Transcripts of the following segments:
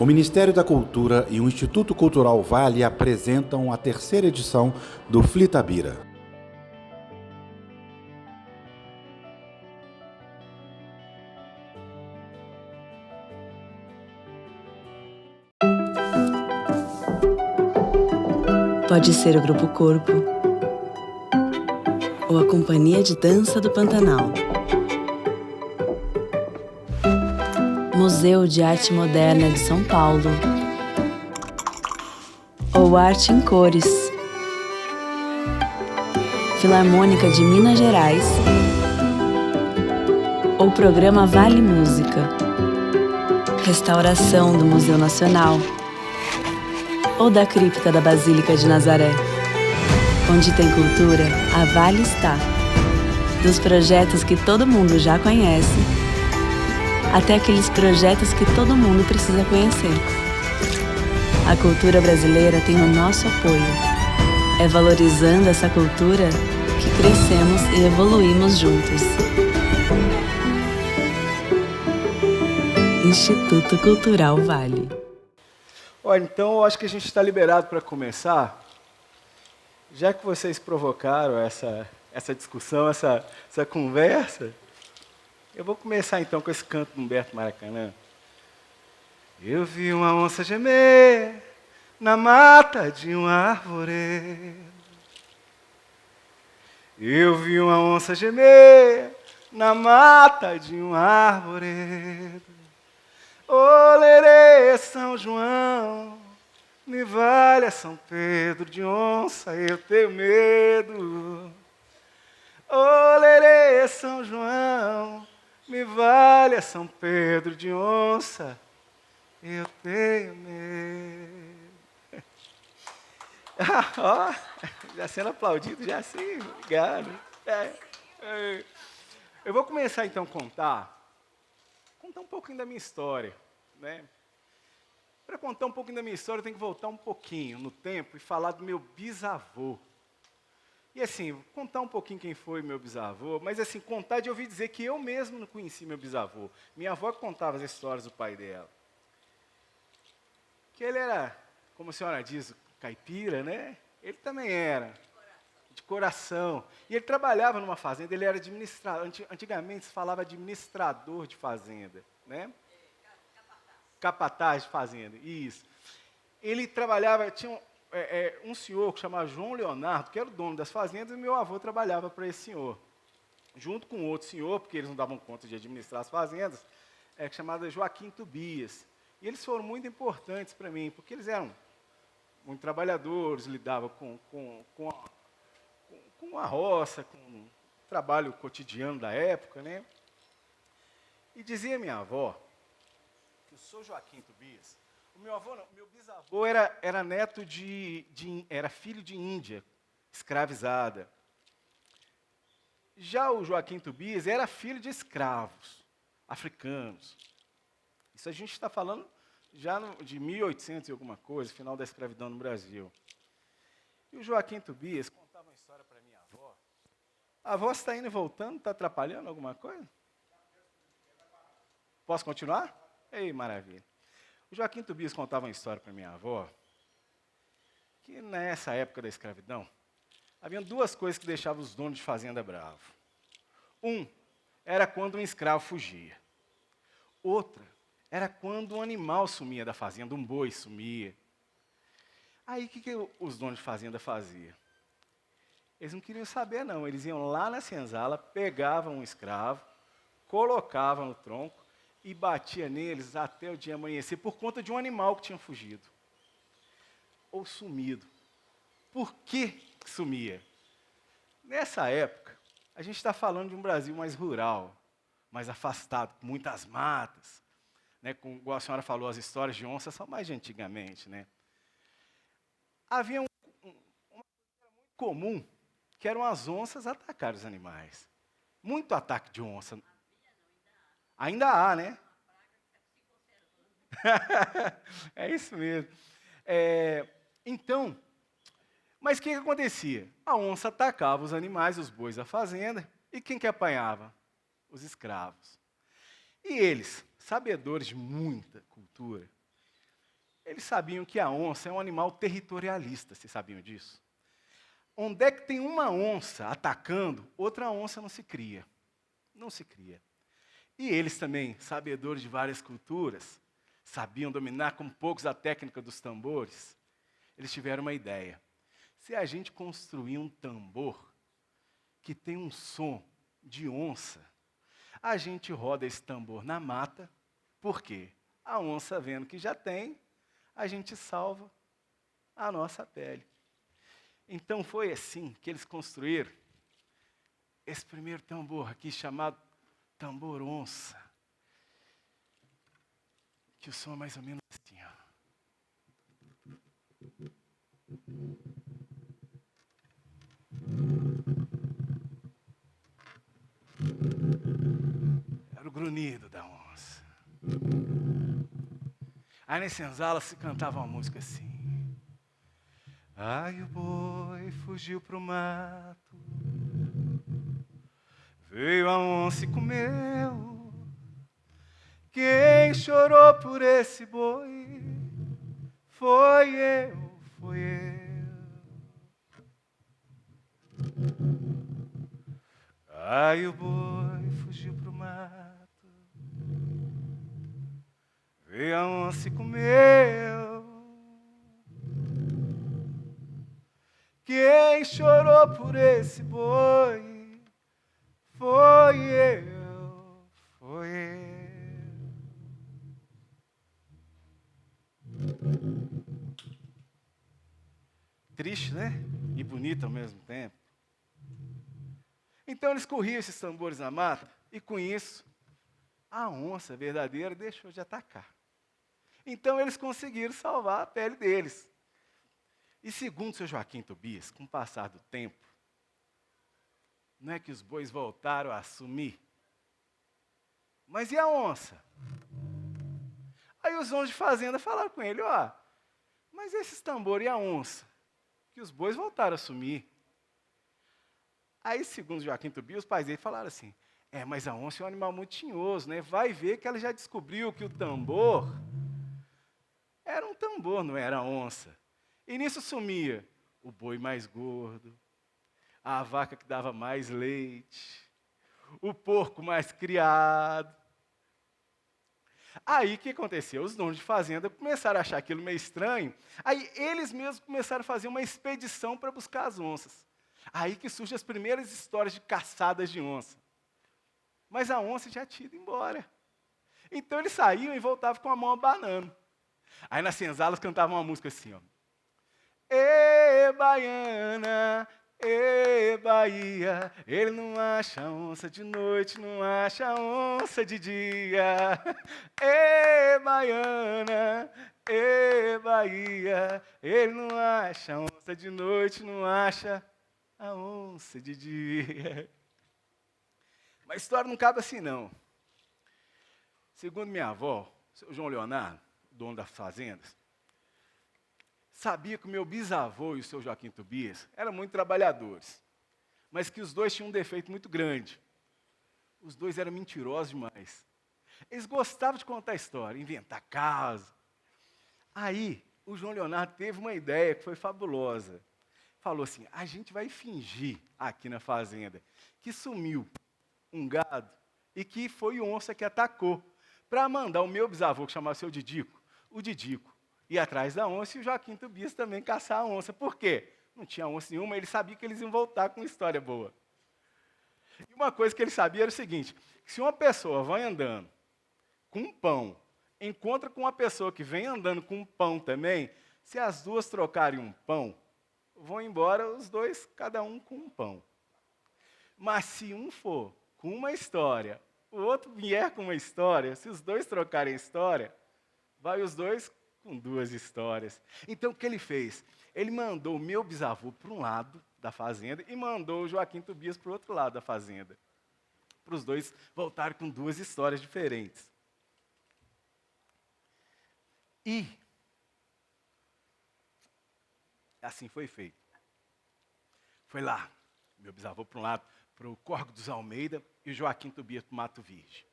O Ministério da Cultura e o Instituto Cultural Vale apresentam a terceira edição do Flitabira. Pode ser o Grupo Corpo ou a Companhia de Dança do Pantanal. Museu de Arte Moderna de São Paulo ou Arte em Cores. Filarmônica de Minas Gerais ou Programa Vale Música. Restauração do Museu Nacional ou da Cripta da Basílica de Nazaré. Onde tem cultura, a Vale está. Dos projetos que todo mundo já conhece, até aqueles projetos que todo mundo precisa conhecer. A cultura brasileira tem o nosso apoio. É valorizando essa cultura que crescemos e evoluímos juntos. Instituto Cultural Vale. Olha, então eu acho que a gente está liberado para começar. Já que vocês provocaram essa discussão, essa conversa, eu vou começar então com esse canto do Humberto Maracanã. Eu vi uma onça gemer na mata de uma árvore. Eu vi uma onça gemer na mata de uma árvore. Olerê, São João, me valha São Pedro, de onça eu tenho medo. Olerê, São João, me valha São Pedro, de onça eu tenho medo. Ó, já sendo aplaudido, já sim, obrigado. Eu vou começar então a contar um pouquinho da minha história, né? Para contar um pouquinho da minha história, eu tenho que voltar um pouquinho no tempo e falar do meu bisavô. E assim, vou contar um pouquinho quem foi meu bisavô, mas assim, contar de ouvir dizer que eu mesmo não conheci meu bisavô. Minha avó contava as histórias do pai dela. Que ele era, como a senhora diz, caipira, né? Ele também era, de coração. E ele trabalhava numa fazenda, ele era administrador, antigamente se falava administrador de fazenda, né? Capataz de fazenda, isso. Ele trabalhava, tinha um senhor que chamava João Leonardo, que era o dono das fazendas, e meu avô trabalhava para esse senhor. Junto com outro senhor, porque eles não davam conta de administrar as fazendas, chamado Joaquim Tobias. E eles foram muito importantes para mim, porque eles eram muito trabalhadores, lidavam com a roça, com o trabalho cotidiano da época, né? E dizia minha avó, que eu sou Joaquim Tobias, o meu avô não, meu bisavô era neto era filho de índia, escravizada. Já o Joaquim Tobias era filho de escravos africanos. Isso a gente está falando já de 1800 e alguma coisa, final da escravidão no Brasil. E o Joaquim Tobias contava uma história para minha avó. A avó está indo e voltando, está atrapalhando alguma coisa? Posso continuar? Ei, maravilha. O Joaquim Tobias contava uma história para minha avó, que nessa época da escravidão, havia duas coisas que deixavam os donos de fazenda bravos. Um, era quando um escravo fugia. Outra, era quando um animal sumia da fazenda, um boi sumia. Aí, o que os donos de fazenda faziam? Eles não queriam saber, não. Eles iam lá na senzala, pegavam um escravo, colocavam no tronco, e batia neles até o dia amanhecer, por conta de um animal que tinha fugido. Ou sumido. Por que sumia? Nessa época, a gente está falando de um Brasil mais rural, mais afastado, com muitas matas. Né? Igual a senhora falou, as histórias de onça são mais de antigamente. Né? Havia uma coisa muito comum, que eram as onças atacar os animais. Muito ataque de onça. Ainda há, né? É isso mesmo. Então, mas o que acontecia? A onça atacava os animais, os bois da fazenda, e quem que apanhava? Os escravos. E eles, sabedores de muita cultura, Eles sabiam que a onça é um animal territorialista, vocês sabiam disso? Onde é que tem uma onça atacando, outra onça não se cria. Não se cria. E eles também, sabedores de várias culturas, sabiam dominar como poucos a técnica dos tambores. Eles tiveram uma ideia. Se a gente construir um tambor que tem um som de onça, a gente roda esse tambor na mata. Por quê? A onça vendo que já tem, a gente salva a nossa pele. Então foi assim que eles construíram esse primeiro tambor aqui chamado tambor onça. Que o som é mais ou menos assim, ó. Era o grunhido da onça. Aí nas senzalas se cantava uma música assim. Ai, o boi fugiu pro mato, veio a onça e comeu. Quem chorou por esse boi foi eu, foi eu. Ai, o boi fugiu pro mato, veio a onça e comeu. Quem chorou por esse boi foi eu, foi eu. Triste, né? E bonito ao mesmo tempo. Então eles corriam esses tambores na mata e com isso a onça verdadeira deixou de atacar. Então eles conseguiram salvar a pele deles. E segundo o seu Joaquim Tobias, com o passar do tempo, não é que os bois voltaram a sumir? Mas e a onça? Aí os donos de fazenda falaram com ele, ó, mas esses tambores e a onça? Que os bois voltaram a sumir. Aí, segundo Joaquim Tobias, os pais dele falaram assim, mas a onça é um animal muito tinhoso, né? Vai ver que ela já descobriu que o tambor era um tambor, não era onça. E nisso sumia o boi mais gordo, a vaca que dava mais leite, o porco mais criado. Aí o que aconteceu? Os donos de fazenda começaram a achar aquilo meio estranho, aí eles mesmos começaram a fazer uma expedição para buscar as onças. Aí que surgem as primeiras histórias de caçadas de onça. Mas a onça já tinha ido embora. Então eles saíam e voltavam com a mão abanando. Aí nas senzalas cantavam uma música assim, ó. Ê, baiana, ê, Bahia, ele não acha onça de noite, não acha onça de dia. Ê, baiana, ê, Bahia, ele não acha onça de noite, não acha a onça de dia. Mas a história não cabe assim, não. Segundo minha avó, o seu João Leonardo, dono das fazendas, sabia que o meu bisavô e o seu Joaquim Tobias eram muito trabalhadores, mas que os dois tinham um defeito muito grande. Os dois eram mentirosos demais. Eles gostavam de contar história, inventar caso. Aí, o João Leonardo teve uma ideia que foi fabulosa. Falou assim, a gente vai fingir aqui na fazenda que sumiu um gado e que foi onça que atacou, para mandar o meu bisavô, que chamava seu Didico, o Didico, ir atrás da onça e o Joaquim Tobias também caçar a onça. Por quê? Não tinha onça nenhuma, ele sabia que eles iam voltar com uma história boa. E uma coisa que ele sabia era o seguinte, que se uma pessoa vai andando com um pão, encontra com uma pessoa que vem andando com um pão também, se as duas trocarem um pão, vão embora os dois, cada um com um pão. Mas se um for com uma história, o outro vier com uma história, se os dois trocarem história, vai os dois com duas histórias. Então o que ele fez? Ele mandou o meu bisavô para um lado da fazenda e mandou o Joaquim Tobias para o outro lado da fazenda. Para os dois voltarem com duas histórias diferentes. E assim foi feito. Foi lá, meu bisavô para um lado, para o Córrego dos Almeida e o Joaquim Tobias para o Mato Virgem.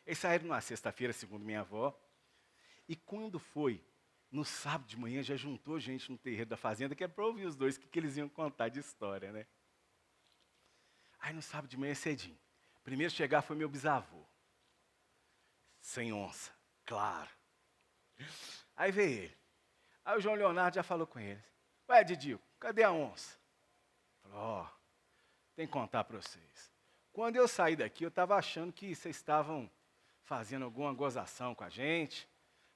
Eles saíram numa sexta-feira, segundo minha avó, e quando foi No sábado de manhã já juntou gente no terreiro da fazenda, que é para ouvir os dois, o que eles iam contar de história, né? Aí no sábado de manhã cedinho. Primeiro chegar foi meu bisavô. Sem onça, claro. Aí veio ele. Aí o João Leonardo já falou com ele. Ué, Didio, cadê a onça? Falou, ó, tem que contar para vocês. Quando eu saí daqui, eu estava achando que vocês estavam fazendo alguma gozação com a gente,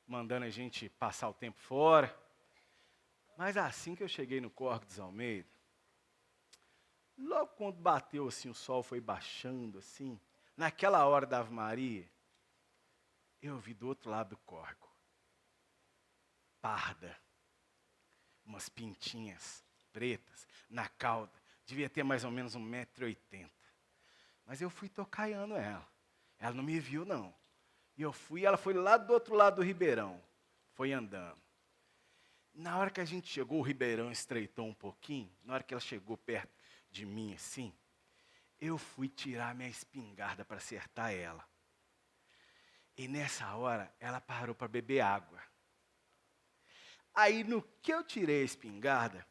mandando a gente passar o tempo fora. Mas assim que eu cheguei no Córrego dos Almeida, logo quando bateu assim, o sol foi baixando assim, naquela hora da Ave Maria, eu vi do outro lado do córrego, parda, umas pintinhas pretas na cauda, devia ter mais ou menos 1,80 m. Mas eu fui tocaiando ela. Ela não me viu, não. E eu fui, ela foi lá do outro lado do ribeirão. Foi andando. Na hora que a gente chegou, o ribeirão estreitou um pouquinho. Na hora que ela chegou perto de mim, assim, eu fui tirar minha espingarda para acertar ela. E nessa hora, ela parou para beber água. Aí, no que eu tirei a espingarda,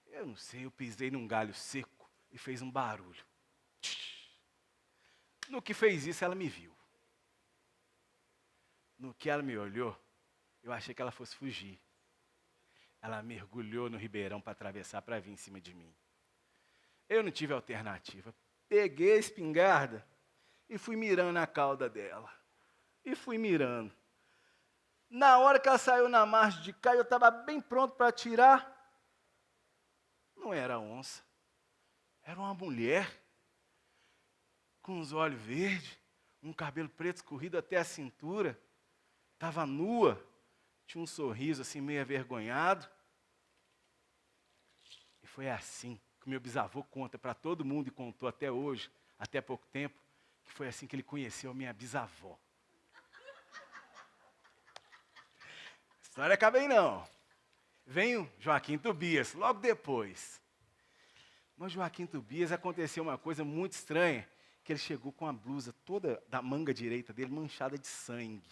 eu não sei, eu pisei num galho seco e fez um barulho. No que fez isso, ela me viu. No que ela me olhou, eu achei que ela fosse fugir. Ela mergulhou no ribeirão para atravessar, para vir em cima de mim. Eu não tive alternativa. Peguei a espingarda e fui mirando a cauda dela. E fui mirando. Na hora que ela saiu na margem de cá, eu estava bem pronto para atirar. Não era onça. Era uma mulher com os olhos verdes, um cabelo preto escorrido até a cintura. Estava nua, tinha um sorriso assim meio avergonhado. E foi assim que o meu bisavô conta para todo mundo e contou até hoje, até pouco tempo, que foi assim que ele conheceu a minha bisavó. A história acaba aí não. Vem o Joaquim Tobias, logo depois. Mas Joaquim Tobias aconteceu uma coisa muito estranha, que ele chegou com a blusa toda da manga direita dele manchada de sangue.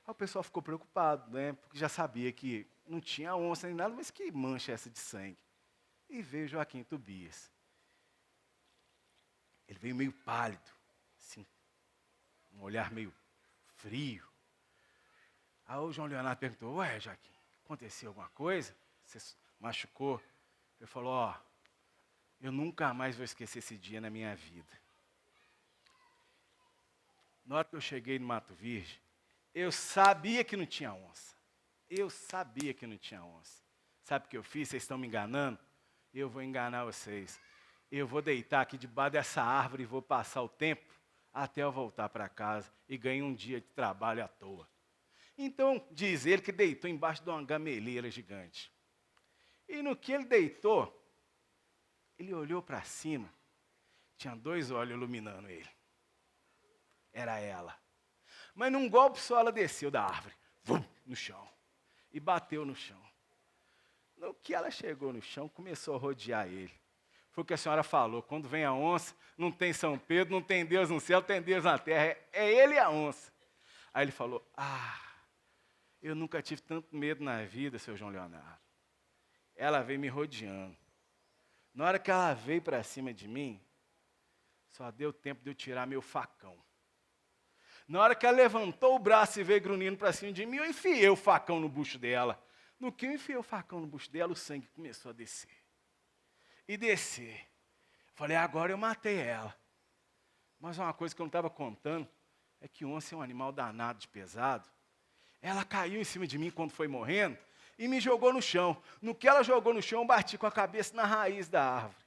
Aí o pessoal ficou preocupado, né? Porque já sabia que não tinha onça nem nada, mas que mancha essa de sangue. E veio Joaquim Tobias. Ele veio meio pálido, assim, um olhar meio frio. Aí o João Leonardo perguntou, ué, Joaquim, aconteceu alguma coisa? Você machucou? Ele falou, ó, eu nunca mais vou esquecer esse dia na minha vida. Na hora que eu cheguei no Mato Virgem, eu sabia que não tinha onça. Eu sabia que não tinha onça. Sabe o que eu fiz? Vocês estão me enganando? Eu vou enganar vocês. Eu vou deitar aqui debaixo dessa árvore e vou passar o tempo até eu voltar para casa e ganhar um dia de trabalho à toa. Então, diz ele que deitou embaixo de uma gameleira gigante. E no que ele deitou, ele olhou para cima, tinha 2 olhos iluminando ele. Era ela. Mas num golpe só ela desceu da árvore, vum, no chão, e bateu no chão. No que ela chegou no chão, começou a rodear ele. Foi o que a senhora falou, quando vem a onça, não tem São Pedro, não tem Deus no céu, tem Deus na terra, é ele e a onça. Aí ele falou, eu nunca tive tanto medo na vida, seu João Leonardo. Ela veio me rodeando. Na hora que ela veio para cima de mim, só deu tempo de eu tirar meu facão. Na hora que ela levantou o braço e veio grunhindo para cima de mim, eu enfiei o facão no bucho dela. No que eu enfiei o facão no bucho dela, o sangue começou a descer. E descer. Falei, agora eu matei ela. Mas uma coisa que eu não estava contando é que onça é um animal danado de pesado. Ela caiu em cima de mim quando foi morrendo e me jogou no chão. No que ela jogou no chão, eu bati com a cabeça na raiz da árvore.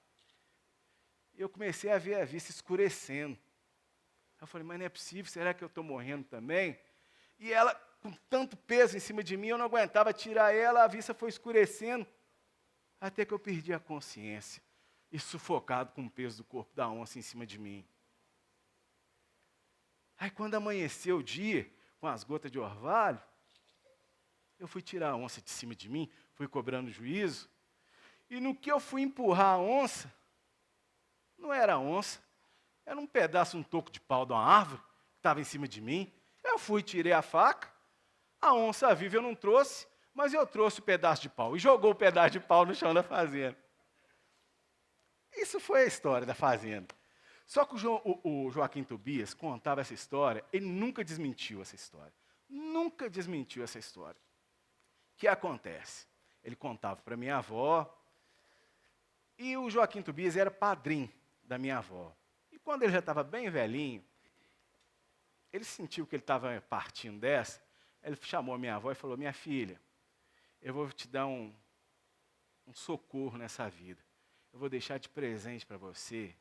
Eu comecei a ver a vista escurecendo. Eu falei, mas não é possível, será que eu estou morrendo também? E ela, com tanto peso em cima de mim, eu não aguentava tirar ela, a vista foi escurecendo, até que eu perdi a consciência, e sufocado com o peso do corpo da onça em cima de mim. Aí quando amanheceu o dia, com as gotas de orvalho, eu fui tirar a onça de cima de mim, fui cobrando juízo, e no que eu fui empurrar a onça, não era onça, era um pedaço, um toco de pau de uma árvore, que estava em cima de mim. Eu fui, tirei a faca, A onça viva eu não trouxe, mas eu trouxe o pedaço de pau. E jogou o pedaço de pau no chão da fazenda. Isso foi a história da fazenda. Só que o Joaquim Tobias contava essa história, ele nunca desmentiu essa história. Nunca desmentiu essa história. O que acontece? Ele contava para minha avó, e o Joaquim Tobias era padrinho da minha avó. E quando ele já estava bem velhinho, ele sentiu que ele estava partindo dessa, ele chamou a minha avó e falou, minha filha, eu vou te dar um socorro nessa vida. Eu vou deixar de presente para você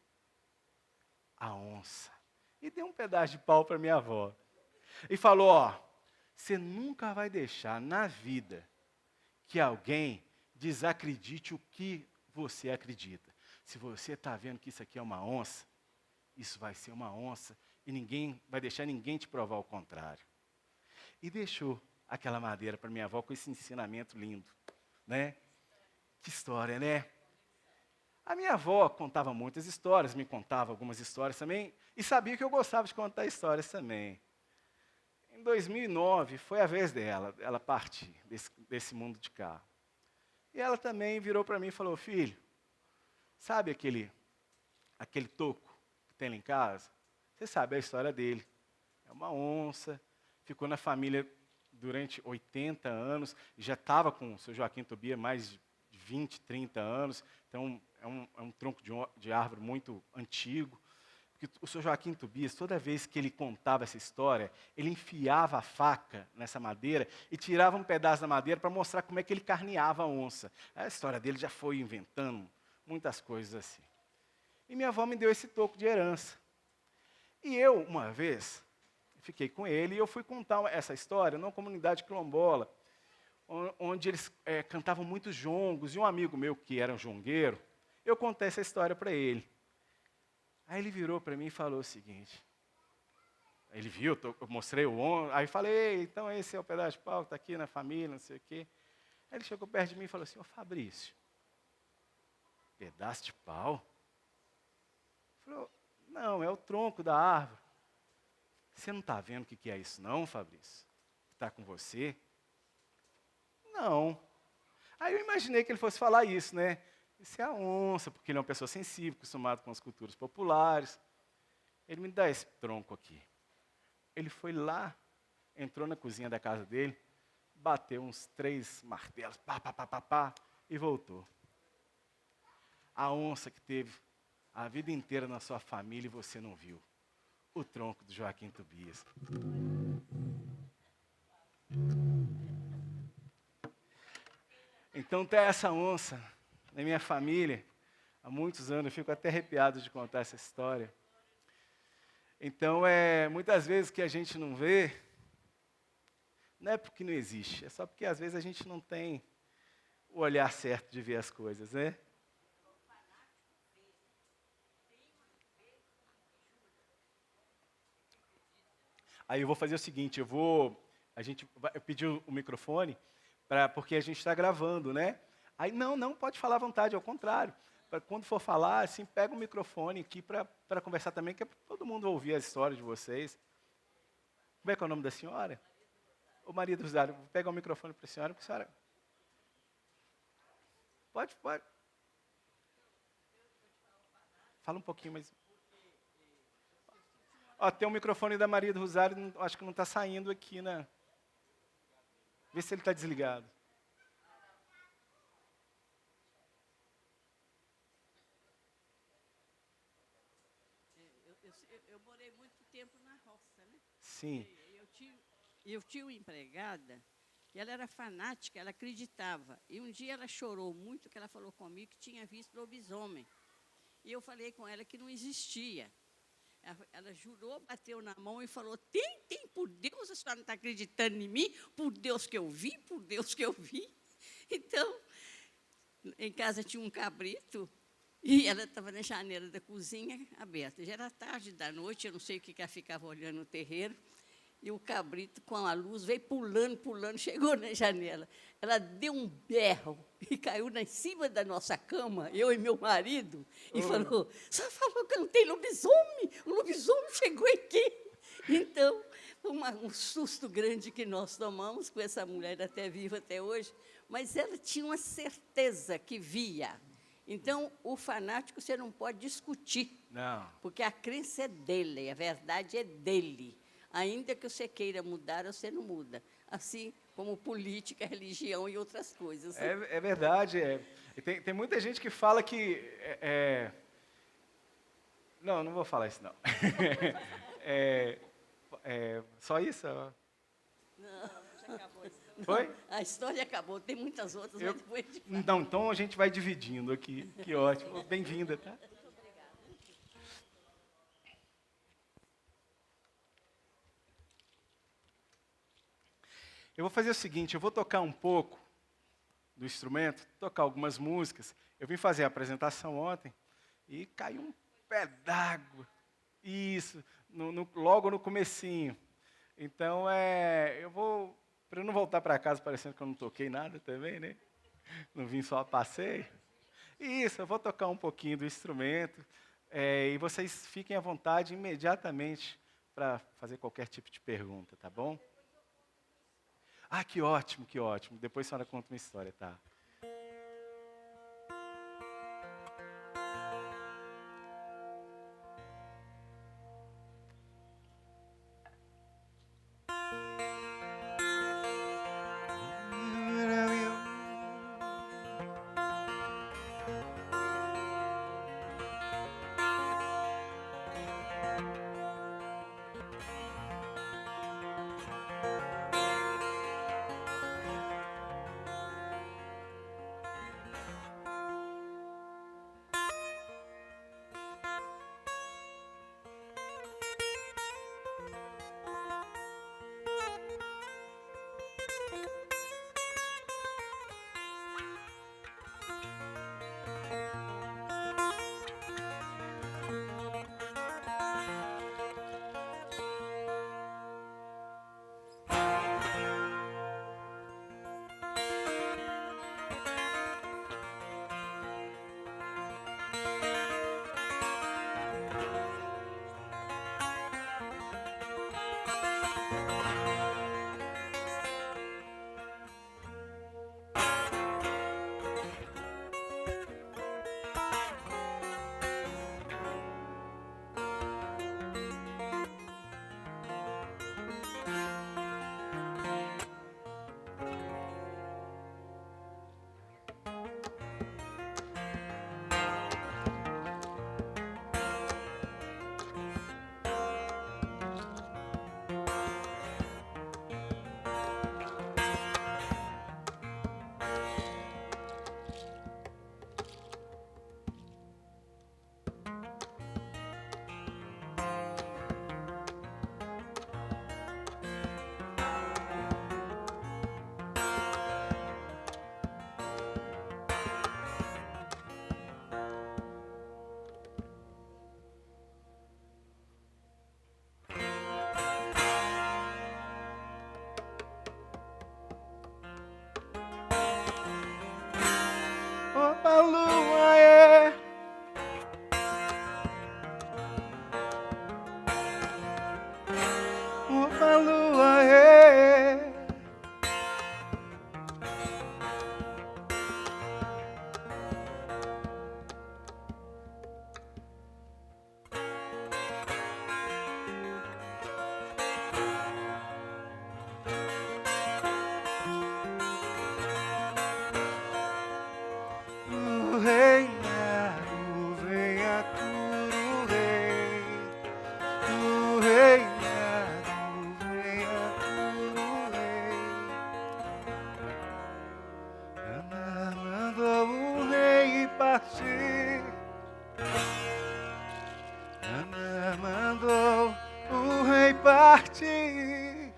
a onça. E deu um pedaço de pau para minha avó. E falou, ó, você nunca vai deixar na vida que alguém desacredite o que você acredita. Se você está vendo que isso aqui é uma onça, isso vai ser uma onça e ninguém vai deixar ninguém te provar o contrário. E deixou aquela madeira para minha avó com esse ensinamento lindo, né? Que história, né? A minha avó contava muitas histórias, me contava algumas histórias também, e sabia que eu gostava de contar histórias também. Em 2009, foi a vez dela, ela partir desse mundo de cá. E ela também virou para mim e falou, filho, sabe aquele toco que tem lá em casa? Você sabe a história dele. É uma onça, ficou na família durante 80 anos, já estava com o seu Joaquim Tobias mais de 20, 30 anos, então é um tronco de árvore muito antigo. Porque o seu Joaquim Tobias, toda vez que ele contava essa história, ele enfiava a faca nessa madeira e tirava um pedaço da madeira para mostrar como é que ele carneava a onça. A história dele já foi inventando muitas coisas assim. E minha avó me deu esse toco de herança. E eu, uma vez, fiquei com ele e eu fui contar essa história numa comunidade quilombola, onde eles cantavam muitos jongos, e um amigo meu, que era um jongueiro, eu contei essa história para ele. Aí ele virou para mim e falou o seguinte, ele viu, eu mostrei o ombro, aí falei, então esse é o pedaço de pau que está aqui na família, não sei o quê. Aí ele chegou perto de mim e falou assim, ô Fabrício, pedaço de pau? Ele falou, não, é o tronco da árvore. Você não está vendo o que é isso não, Fabrício? Que está com você? Não. Aí eu imaginei que ele fosse falar isso, né? Isso é a onça, porque ele é uma pessoa sensível, acostumado com as culturas populares. Ele me dá esse tronco aqui. Ele foi lá, entrou na cozinha da casa dele, bateu uns 3 martelos, pá, pá, pá, pá, pá, e voltou. A onça que teve a vida inteira na sua família e você não viu. O tronco do Joaquim Tobias. Então tem essa onça na minha família, há muitos anos, eu fico até arrepiado de contar essa história. Então, muitas vezes que a gente não vê, não é porque não existe, é só porque às vezes a gente não tem o olhar certo de ver as coisas, né? Aí eu vou fazer o seguinte, eu pedi o microfone, porque a gente está gravando, né? Aí, não, pode falar à vontade, ao contrário. Quando for falar, assim, pega o microfone aqui para conversar também, que é para todo mundo ouvir a história de vocês. Como é que é o nome da senhora? Ô Maria do Rosário, vou pegar o microfone para a senhora, porque a senhora... Pode. Fala um pouquinho, mas... Ó, tem um microfone da Maria do Rosário, acho que não está saindo aqui, né? Vê se ele está desligado. Eu morei muito tempo na roça, né? Sim. Eu tinha uma empregada, que ela era fanática, ela acreditava. E um dia ela chorou muito, que ela falou comigo que tinha visto lobisomem. E eu falei com ela que não existia. Ela jurou, bateu na mão e falou, tem, por Deus, a senhora não está acreditando em mim? Por Deus que eu vi, por Deus que eu vi. Então, em casa tinha um cabrito, e ela estava na janela da cozinha aberta. Já era tarde da noite, eu não sei o que ela ficava olhando no terreiro, e o cabrito, com a luz, veio pulando, chegou na janela. Ela deu um berro e caiu em cima da nossa cama, eu e meu marido, e falou, só falou que não tem lobisomem, o lobisomem chegou aqui. Então, Um susto grande que nós tomamos com essa mulher até viva até hoje, mas ela tinha uma certeza que via. Então, o fanático você não pode discutir, Não. porque a crença é dele, a verdade é dele. Ainda que você queira mudar, você não muda. Assim como política, religião e outras coisas. É verdade. E tem muita gente que fala que... Não, não vou falar isso, não. Só isso? Não, já acabou. Foi? A história acabou, tem muitas outras, mas depois de... Não, então a gente vai dividindo aqui. Que ótimo. Bem-vinda, tá? Eu vou fazer o seguinte, eu vou tocar um pouco do instrumento, tocar algumas músicas. Eu vim fazer a apresentação ontem e caiu um pé d'água. Isso, logo no comecinho. Então, eu vou... Para eu não voltar para casa parecendo que eu não toquei nada também, né? Não vim só a passeio. Isso, eu vou tocar um pouquinho do instrumento. E vocês fiquem à vontade imediatamente para fazer qualquer tipo de pergunta, tá bom? Ah, que ótimo, que ótimo. Depois a senhora conta uma história, tá? Opa, lua, Opa, lua, mandou o rei partir.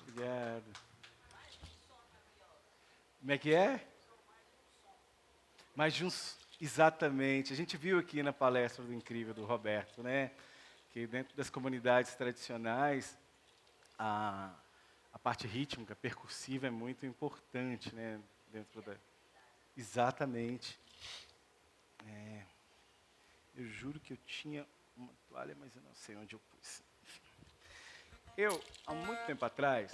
Obrigado. Como é que é? Mais de uns... Exatamente. A gente viu aqui na palestra do incrível do Roberto, né? Que dentro das comunidades tradicionais, a parte rítmica, percussiva é muito importante, né? Dentro da... Exatamente. Eu juro que eu tinha uma toalha, mas eu não sei onde eu pus. Eu, há muito tempo atrás...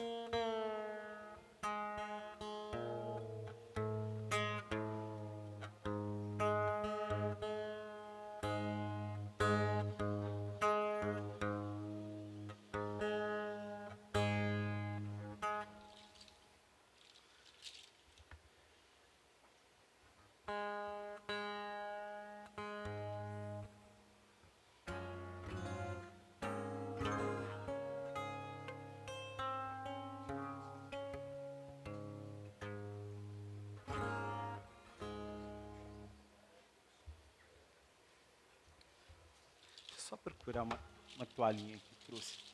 Só procurar uma toalhinha que trouxe.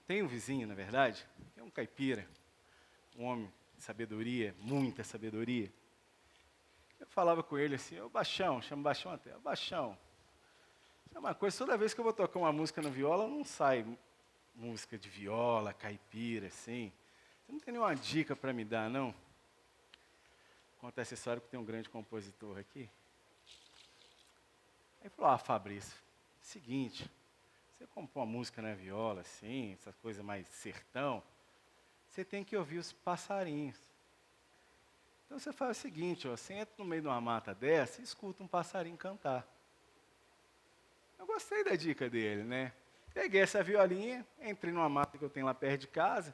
Tenho um vizinho, na verdade, que é um caipira, um homem de sabedoria, muita sabedoria. Eu falava com ele assim, ô Baixão, chama Baixão até, ô Baixão, é uma coisa, toda vez que eu vou tocar uma música no viola, não sai música de viola, caipira, assim. Você não tem nenhuma dica para me dar, não? Conta essa história porque tem um grande compositor aqui. Aí falou, Fabrício, seguinte... Você compõe uma música na viola, assim, essa coisa mais sertão, você tem que ouvir os passarinhos. Então você faz o seguinte, você entra no meio de uma mata dessa e escuta um passarinho cantar. Eu gostei da dica dele, né? Peguei essa violinha, entrei numa mata que eu tenho lá perto de casa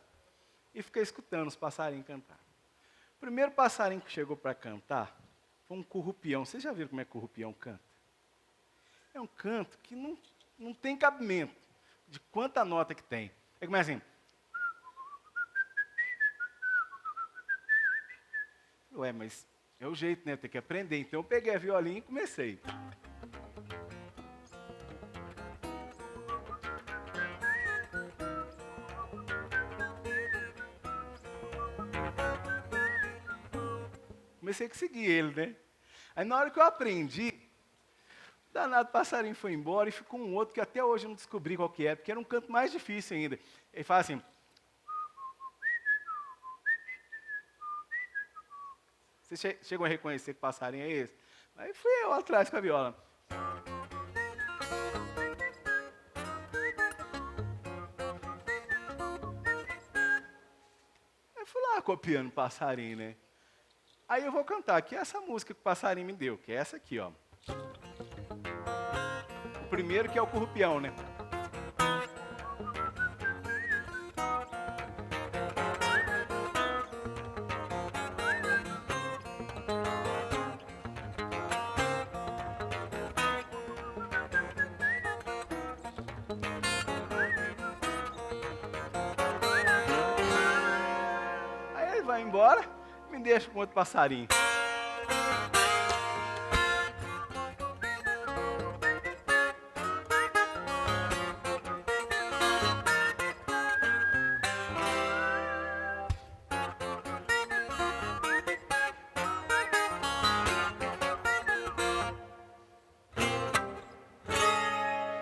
e fiquei escutando os passarinhos cantar. O primeiro passarinho que chegou para cantar foi um currupião. Vocês já viram como é que currupião canta? É um canto que não tem cabimento de quanta nota que tem. Aí começa assim. Ué, mas é o jeito, né? Tem que aprender. Então eu peguei a violinha e comecei. Comecei a seguir ele, né? Aí na hora que eu aprendi, o danado passarinho foi embora e ficou um outro que até hoje eu não descobri qual que era, porque era um canto mais difícil ainda. Ele fala assim... Vocês chegam a reconhecer que passarinho é esse? Aí fui eu atrás com a viola. Aí fui lá copiando o passarinho, né? Aí eu vou cantar aqui essa música que o passarinho me deu, que é essa aqui, ó. O primeiro que é o currupião, né? Aí ele vai embora, me deixa com outro passarinho.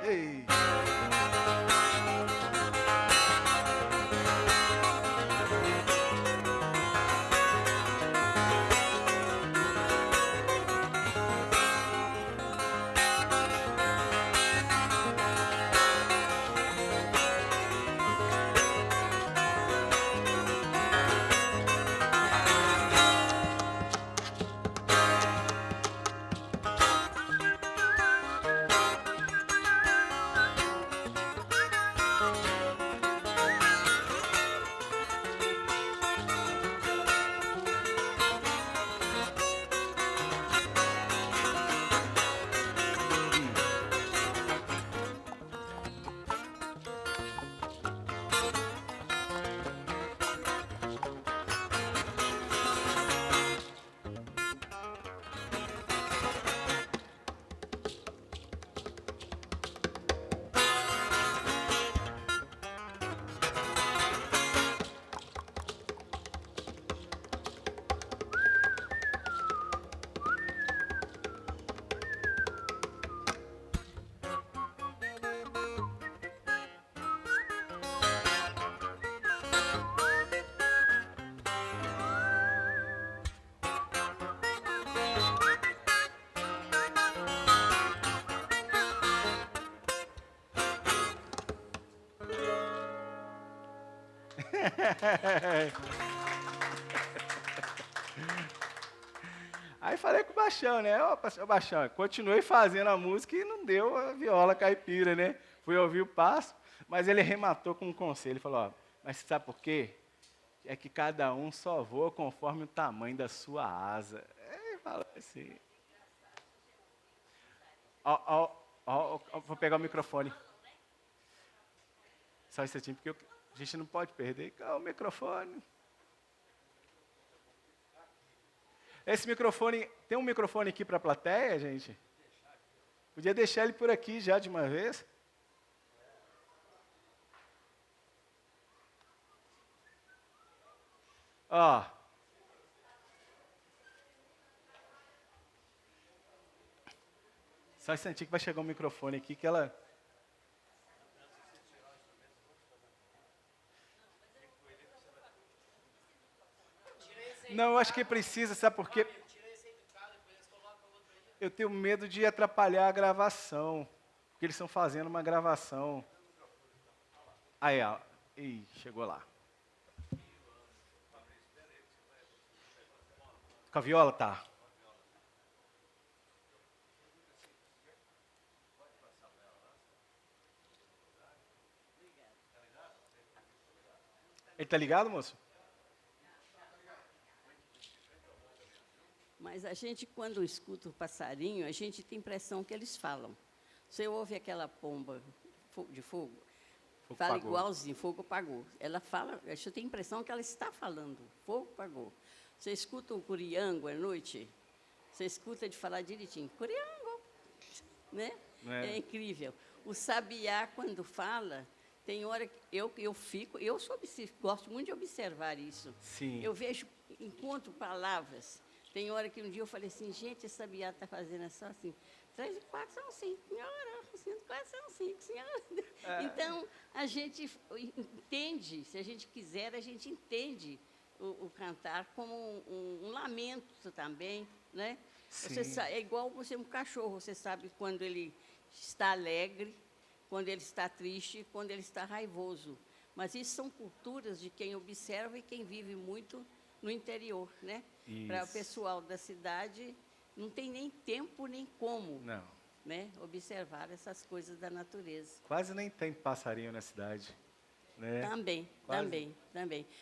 Ei. Aí falei com o Baixão, né? Ô, pastor Baixão, continuei fazendo a música e não deu a viola caipira, né? Fui ouvir o passo, mas ele rematou com um conselho. Ele falou, ó, mas sabe por quê? É que cada um só voa conforme o tamanho da sua asa. Ele falou assim. Vou pegar o microfone. Só um instantinho, porque a gente não pode perder. O microfone. Esse microfone, tem um microfone aqui para a plateia, gente? Podia deixar ele por aqui já de uma vez? Ó. Só um instantinho que vai chegar um microfone aqui que ela... Não, eu acho que precisa, sabe por quê? Eu tenho medo de atrapalhar a gravação, porque eles estão fazendo uma gravação. Aí, ó. Ih, chegou lá. Com a viola, tá. Ele tá ligado, moço? Mas a gente, quando escuta o passarinho, a gente tem a impressão que eles falam. Você ouve aquela pomba de fogo, fala apagou. igualzinho, fogo apagou. Ela fala, eu tenho a impressão que ela está falando, fogo apagou. Você escuta um curiango à noite, você escuta de falar direitinho, curiango, né? É incrível. O sabiá, quando fala, tem hora que eu gosto muito de observar isso. Sim. Eu vejo, encontro palavras. Tem hora que um dia eu falei assim, gente, esse sabiá está fazendo só assim, 3 e 4 são 5, senhora, 5 e 4 são 5, senhora. Então, a gente entende, se a gente quiser, a gente entende o cantar como um lamento também, né? É igual você um cachorro, você sabe quando ele está alegre, quando ele está triste, quando ele está raivoso. Mas isso são culturas de quem observa e quem vive muito no interior, né? Para o pessoal da cidade, não tem nem tempo nem como, né, observar essas coisas da natureza. Quase nem tem passarinho na cidade, né? Também.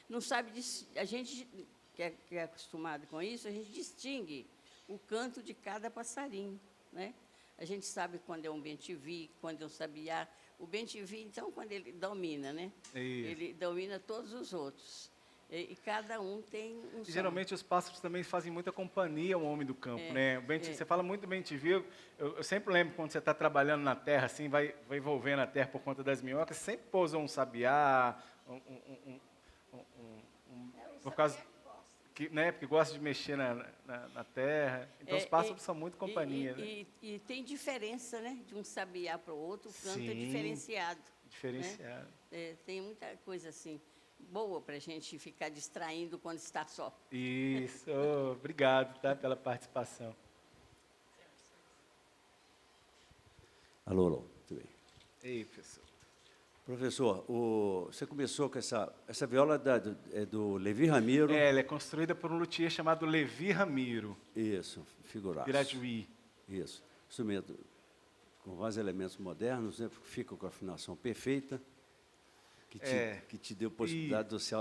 Não sabe, a gente que é acostumado com isso, a gente distingue o canto de cada passarinho, né? A gente sabe quando é um bem-te-vi, quando é um sabiá. O bem-te-vi, então, quando ele domina, né? Isso. Ele domina todos os outros. E cada um tem um som. Geralmente os pássaros também fazem muita companhia ao homem do campo, né? Você fala muito bem-te-vi, eu sempre lembro quando você está trabalhando na terra, assim, vai envolvendo a terra por conta das minhocas, sempre pousa um sabiá, por causa que, né? Porque gosta de mexer na terra. Então os pássaros são muito companhia. E tem diferença, né? De um sabiá para o outro, o canto é diferenciado. Diferenciado. Né? Tem muita coisa assim boa para a gente ficar distraindo quando está só. Isso, obrigado, tá, pela participação. Alô, tudo bem. Ei, professor. Professor, você começou com essa viola do Levi Ramiro. Ela é construída por um luthier chamado Levi Ramiro. Isso, figuraço. Pirajuí. Isso, instrumento com vários elementos modernos, né, fica com a afinação perfeita. Que te deu possibilidade de você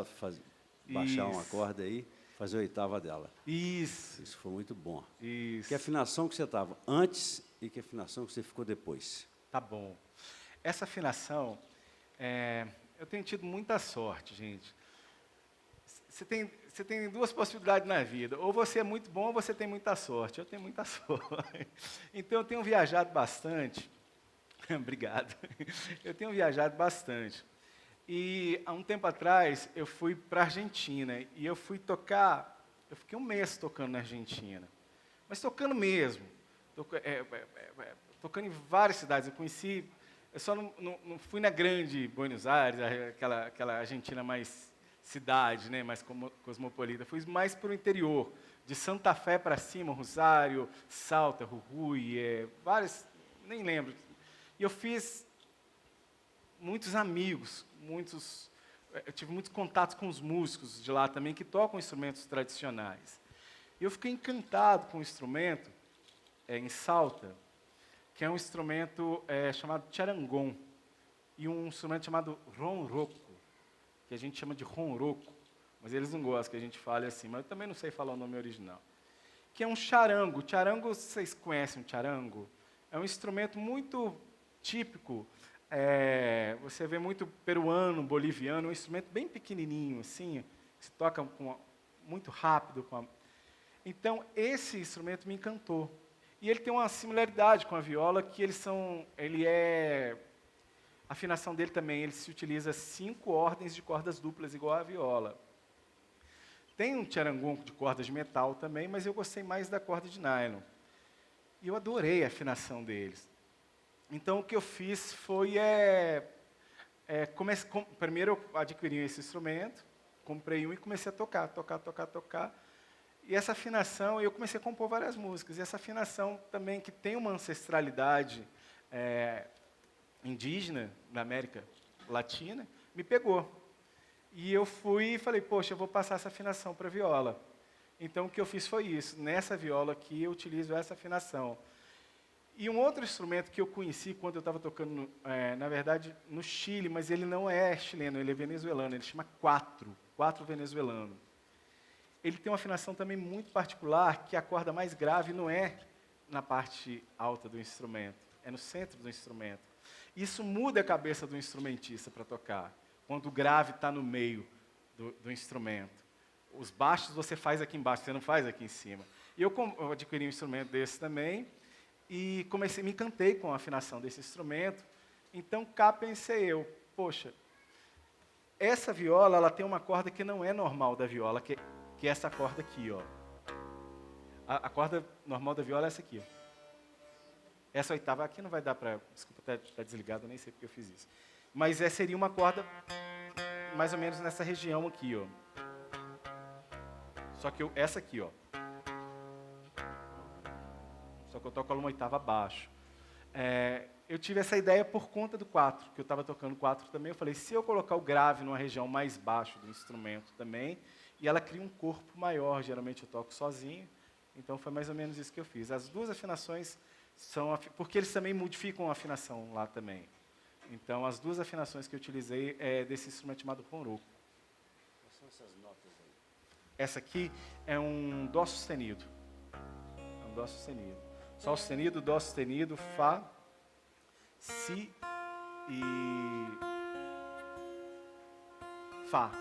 baixar uma corda aí, fazer a oitava dela. Isso foi muito bom. Isso. Que afinação que você estava antes e que afinação que você ficou depois. Tá bom. Essa afinação, eu tenho tido muita sorte, gente. Você tem duas possibilidades na vida. Ou você é muito bom ou você tem muita sorte. Eu tenho muita sorte. Então, eu tenho viajado bastante. Obrigado. Eu tenho viajado bastante. E, há um tempo atrás, eu fui para a Argentina e eu fui tocar, eu fiquei um mês tocando na Argentina, mas tocando mesmo, tocando em várias cidades. Eu só não fui na grande Buenos Aires, aquela Argentina mais cidade, né, mais cosmopolita, fui mais para o interior, de Santa Fé para cima, Rosário, Salta, Jujuy, vários, nem lembro. E eu fiz muitos amigos, eu tive muitos contatos com os músicos de lá também, que tocam instrumentos tradicionais. E eu fiquei encantado com o instrumento, em Salta, que é um instrumento chamado charangon, e um instrumento chamado ronroco, que a gente chama de ronroco, mas eles não gostam que a gente fale assim, mas eu também não sei falar o nome original. Que é um charango. Charango, vocês conhecem o charango? É um instrumento muito típico, você vê muito peruano, boliviano, um instrumento bem pequenininho, assim, que se toca muito rápido. Então, esse instrumento me encantou. E ele tem uma similaridade com a viola, que a afinação dele também, ele se utiliza 5 ordens de cordas duplas, igual a viola. Tem um charangon de cordas de metal também, mas eu gostei mais da corda de nylon. E eu adorei a afinação deles. Então, o que eu fiz foi... primeiro, eu adquiri esse instrumento, comprei um e comecei a tocar. E essa afinação, eu comecei a compor várias músicas. E essa afinação também, que tem uma ancestralidade indígena na América Latina, me pegou. E eu fui e falei, poxa, eu vou passar essa afinação para a viola. Então, o que eu fiz foi isso. Nessa viola aqui, eu utilizo essa afinação. E um outro instrumento que eu conheci quando eu estava tocando, na verdade, no Chile, mas ele não é chileno, ele é venezuelano, ele chama quatro venezuelano. Ele tem uma afinação também muito particular, que a corda mais grave não é na parte alta do instrumento, é no centro do instrumento. Isso muda a cabeça do instrumentista para tocar, quando o grave está no meio do instrumento. Os baixos você faz aqui embaixo, você não faz aqui em cima. E eu adquiri um instrumento desse também, e me encantei com a afinação desse instrumento. Então, cá pensei eu, poxa, essa viola ela tem uma corda que não é normal da viola, que é essa corda aqui, ó. A corda normal da viola é essa aqui, ó. Essa oitava aqui não vai dar para... Desculpa, está desligado, eu nem sei porque eu fiz isso. Mas seria uma corda mais ou menos nessa região aqui, ó. Só que essa aqui, ó. Só que eu toco ela uma oitava abaixo. Eu tive essa ideia por conta do 4, que eu estava tocando 4 também. Eu falei, se eu colocar o grave numa região mais baixa do instrumento também, e ela cria um corpo maior, geralmente eu toco sozinho, então foi mais ou menos isso que eu fiz. As duas afinações são... Porque eles também modificam a afinação lá também. Então, as duas afinações que eu utilizei é desse instrumento chamado ronroco. Quais são essas notas aí? Essa aqui é um dó sustenido. É um dó sustenido. Sol sustenido, dó sustenido, fá, si e fá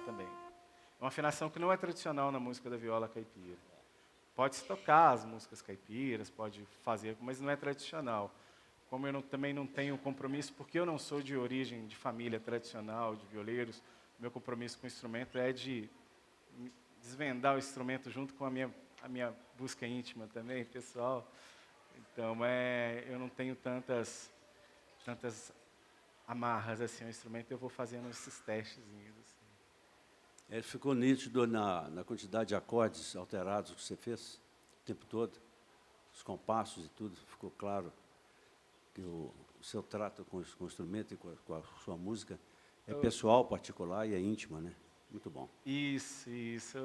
também. É uma afinação que não é tradicional na música da viola caipira. Pode-se tocar as músicas caipiras, pode fazer, mas não é tradicional. Como eu também não tenho compromisso, porque eu não sou de origem de família tradicional, de violeiros, meu compromisso com o instrumento é de desvendar o instrumento junto com a minha busca íntima também, pessoal. Então, eu não tenho tantas amarras assim ao instrumento, eu vou fazendo esses testezinhos. Assim. Ficou nítido na quantidade de acordes alterados que você fez o tempo todo, os compassos e tudo, ficou claro que o seu trato com o instrumento e com a sua música é pessoal, particular e é íntima, né? Muito bom. Isso.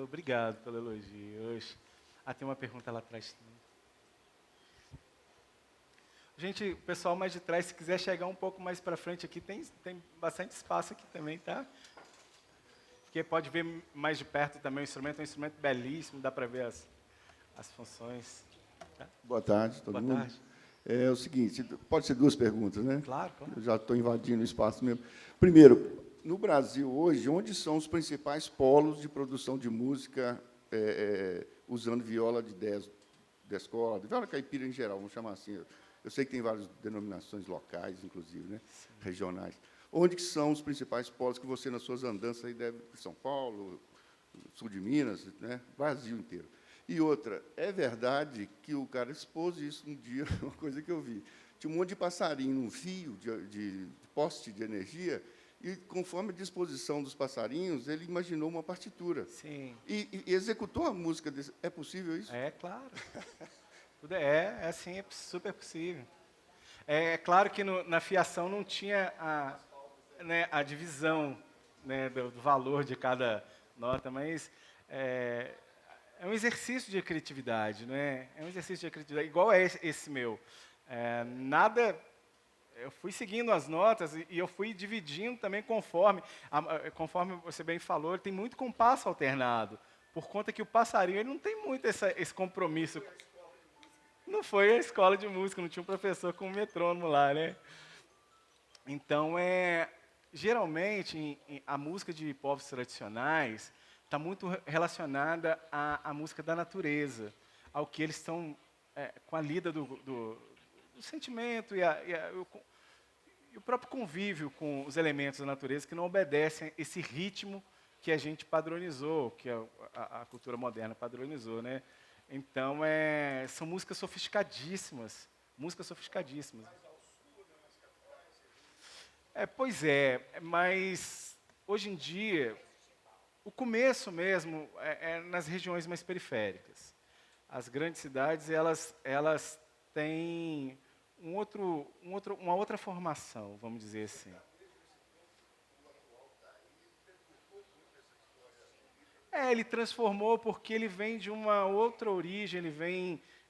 Obrigado pelo elogio. Tem uma pergunta lá atrás também. Gente, o pessoal mais de trás, se quiser chegar um pouco mais para frente aqui, tem bastante espaço aqui também, tá? Porque pode ver mais de perto também o instrumento, é um instrumento belíssimo, dá para ver as funções. Tá? Boa tarde, todo mundo. Boa tarde. É o seguinte, pode ser 2 perguntas, né? Claro. Eu já estou invadindo o espaço mesmo. Primeiro, no Brasil hoje, onde são os principais polos de produção de música usando viola de 10 cordas, viola caipira em geral, vamos chamar assim. Eu sei que tem várias denominações locais, inclusive, né? Regionais. Onde que são os principais polos que você, nas suas andanças, aí deve... São Paulo, sul de Minas, né? Brasil inteiro. E outra, é verdade que o cara expôs isso um dia, uma coisa que eu vi. Tinha um monte de passarinho num fio de poste de energia, e, conforme a disposição dos passarinhos, ele imaginou uma partitura. Sim. E executou a música desse. É possível isso? É, claro. Tudo assim, é super possível. É claro que na fiação não tinha a divisão né, do valor de cada nota, mas é um exercício de criatividade, né? É um exercício de criatividade, igual é esse meu. Eu fui seguindo as notas e eu fui dividindo também conforme você bem falou, ele tem muito compasso alternado, por conta que o passarinho ele não tem muito esse compromisso. Não foi a escola de música, não tinha um professor com um metrônomo lá, né? Então, geralmente, a música de povos tradicionais está muito relacionada à música da natureza, ao que eles estão com a lida do sentimento e o próprio convívio com os elementos da natureza que não obedecem esse ritmo que a gente padronizou, que a cultura moderna padronizou, né? Então, são músicas sofisticadíssimas, Pois é, mas hoje em dia, o começo mesmo é nas regiões mais periféricas. As grandes cidades, elas têm uma outra formação, vamos dizer assim. Ele transformou porque ele vem de uma outra origem,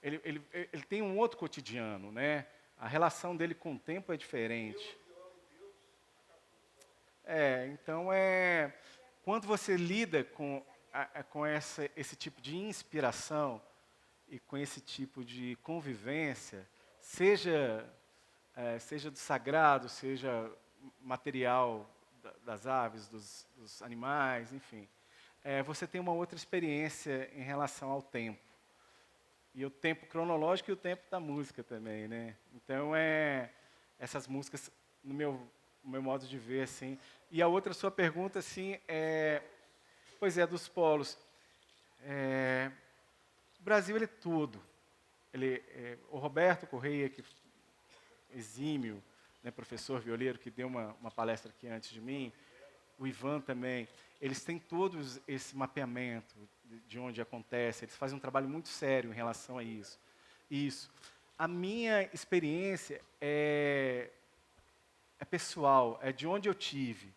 ele tem um outro cotidiano, né? A relação dele com o tempo é diferente. Então, quando você lida com esse tipo de inspiração e com esse tipo de convivência, seja do sagrado, seja material das aves, dos animais, enfim, você tem uma outra experiência em relação ao tempo. E o tempo cronológico e o tempo da música também, né? Então, essas músicas, no meu modo de ver, assim. E a outra sua pergunta, assim, dos polos. O Brasil, ele é todo. O Roberto Correia, que exímio, né, professor violeiro, que deu uma palestra aqui antes de mim, o Ivan também, eles têm todos esse mapeamento de onde acontece, eles fazem um trabalho muito sério em relação a isso. A minha experiência é pessoal, é de onde eu tive.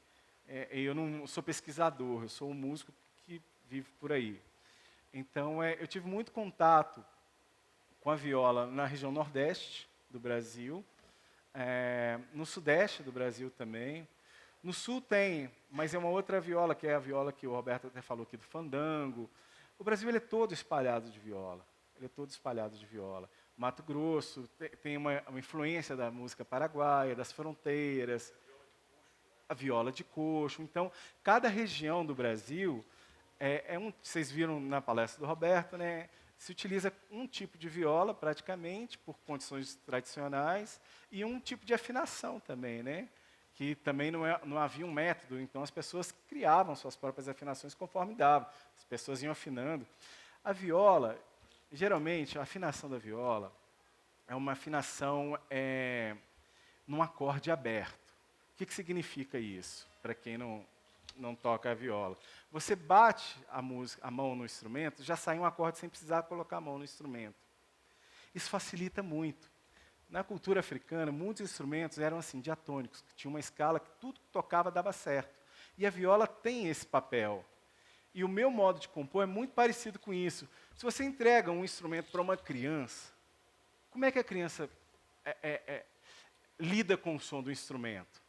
Eu não sou pesquisador, eu sou um músico que vive por aí. Então, eu tive muito contato com a viola na região nordeste do Brasil, no sudeste do Brasil também. No sul tem, mas é uma outra viola, que é a viola que o Roberto até falou aqui do fandango. O Brasil ele é todo espalhado de viola. Mato Grosso tem uma influência da música paraguaia, das fronteiras, a viola de coxo. Então, cada região do Brasil, vocês viram na palestra do Roberto, né, se utiliza um tipo de viola, praticamente, por condições tradicionais, e um tipo de afinação também, né? Que também não havia um método, então as pessoas criavam suas próprias afinações conforme dava. As pessoas iam afinando. A viola, geralmente, a afinação da viola é uma afinação num acorde aberto. O que significa isso, para quem não toca a viola? Você bate a mão no instrumento, já sai um acorde sem precisar colocar a mão no instrumento. Isso facilita muito. Na cultura africana, muitos instrumentos eram assim, diatônicos, que tinha uma escala que tudo que tocava dava certo. E a viola tem esse papel. E o meu modo de compor é muito parecido com isso. Se você entrega um instrumento para uma criança, como é que a criança lida com o som do instrumento?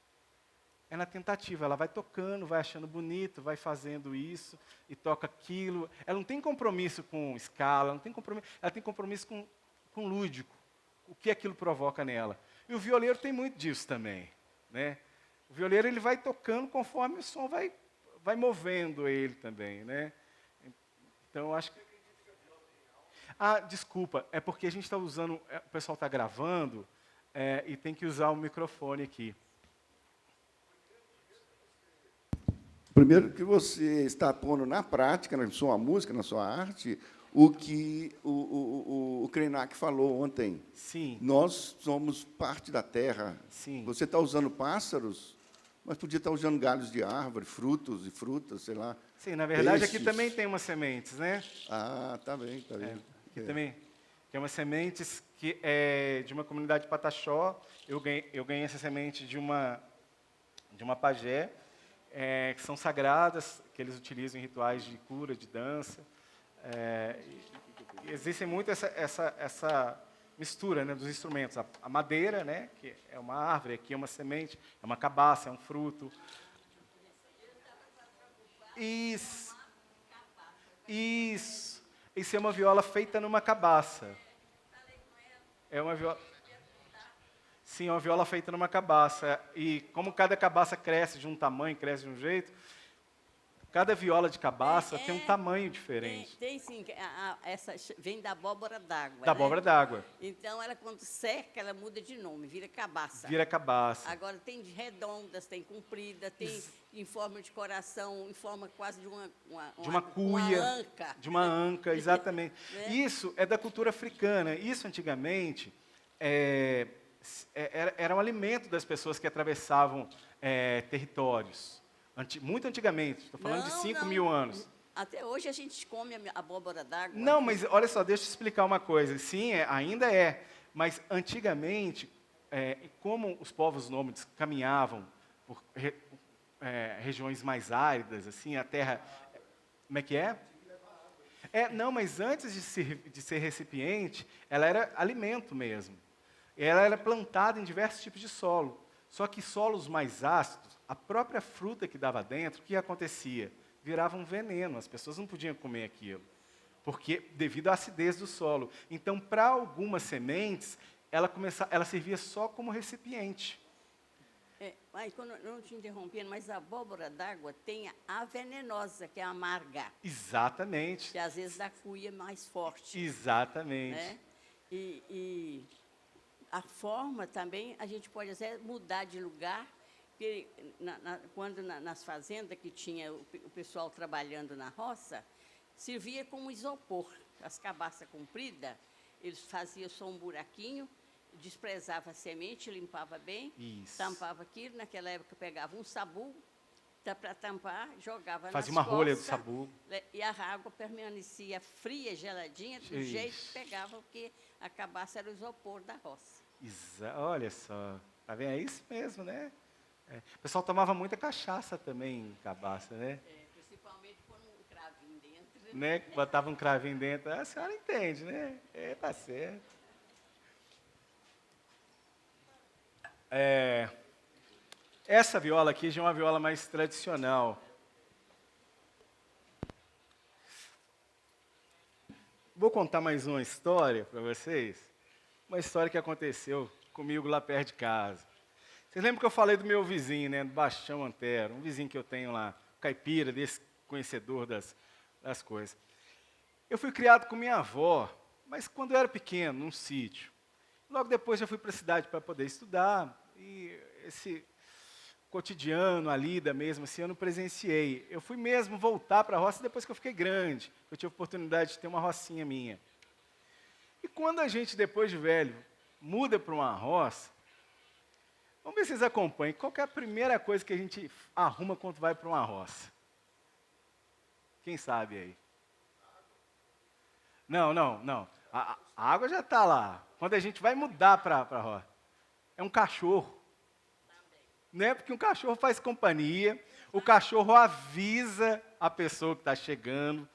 É na tentativa, ela vai tocando, vai achando bonito, vai fazendo isso e toca aquilo. Ela não tem compromisso com escala, ela tem compromisso com lúdico. O que aquilo provoca nela. E o violeiro tem muito disso também, né? O violeiro ele vai tocando conforme o som vai movendo ele também, né? Então, acho que... desculpa, é porque a gente está usando... O pessoal está gravando e tem que usar o microfone aqui. Primeiro que você está pondo na prática, na sua música, na sua arte, o que o Krenak falou ontem. Sim. Nós somos parte da terra. Sim. Você está usando pássaros, mas podia estar usando galhos de árvore, frutos e frutas, sei lá. Sim, na verdade, peixes. aqui também tem umas sementes, né? Tá bem. Aqui também tem umas sementes que é de uma comunidade Pataxó. Eu ganhei essa semente de uma pajé. que são sagradas, que eles utilizam em rituais de cura, de dança. Existe muito essa mistura, né, dos instrumentos. A madeira, né, que é uma árvore, aqui é uma semente, é uma cabaça, é um fruto. Isso. Isso é uma viola feita numa cabaça. É uma viola... Sim, é uma viola feita numa cabaça. E como cada cabaça cresce de um tamanho, cresce de um jeito, cada viola de cabaça tem um tamanho diferente. Tem sim. Essa vem da abóbora d'água. Da abóbora d'água. Então, ela quando seca, ela muda de nome, vira cabaça. Vira cabaça. Agora, tem redondas, tem comprida, tem em forma de coração, em forma quase de uma cuia. Uma anca. De uma anca, exatamente. Né? Isso é da cultura africana. Isso, antigamente, era um alimento das pessoas que atravessavam territórios. Muito antigamente, estou falando de 5.000 anos. Até hoje a gente come a abóbora d'água. Não, mas olha só, deixa eu explicar uma coisa. Sim, ainda é, mas antigamente, como os povos nômades caminhavam por regiões mais áridas, assim, a terra... Como é que é? Não, mas antes de ser recipiente, ela era alimento mesmo. Ela era plantada em diversos tipos de solo. Só que solos mais ácidos, a própria fruta que dava dentro, o que acontecia? Virava um veneno, as pessoas não podiam comer aquilo, porque devido à acidez do solo. Então, para algumas sementes, ela servia só como recipiente. Não te interrompendo, mas a abóbora d'água tem a venenosa, que é a amarga. Exatamente. Que às vezes dá cuia mais forte. Exatamente. Né? E a forma também, a gente pode até mudar de lugar, porque quando nas fazendas que tinha o pessoal trabalhando na roça, servia como isopor. As cabaças compridas, eles faziam só um buraquinho, desprezava a semente, limpava bem, tampava aquilo. Naquela época pegava um sabu para tampar, jogava fazia nas uma rolha do costas, sabu. E a água permanecia fria, geladinha, do jeito que pegava, porque a cabaça era o isopor da roça. Olha só, tá vendo? É isso mesmo, né? O pessoal tomava muita cachaça também em cabaça, né? Principalmente com um cravinho dentro. Né? Botava um cravinho dentro. A senhora entende, né? Tá certo. Essa viola aqui já é uma viola mais tradicional. Vou contar mais uma história para vocês. Uma história que aconteceu comigo lá perto de casa. Vocês lembram que eu falei do meu vizinho, né, do Bastião Antero, um vizinho que eu tenho lá, caipira, desse conhecedor das coisas. Eu fui criado com minha avó, mas quando eu era pequeno, num sítio. Logo depois eu fui para a cidade para poder estudar, e esse cotidiano, a lida mesmo, assim, eu não presenciei. Eu fui mesmo voltar para a roça depois que eu fiquei grande. Eu tive a oportunidade de ter uma rocinha minha. E quando a gente, depois de velho, muda para uma roça, vamos ver se vocês acompanham. Qual que é a primeira coisa que a gente arruma quando vai para uma roça? Quem sabe aí? Não. A água já está lá. Quando a gente vai mudar para a roça, é um cachorro. Né? Porque um cachorro faz companhia, o cachorro avisa a pessoa que está chegando.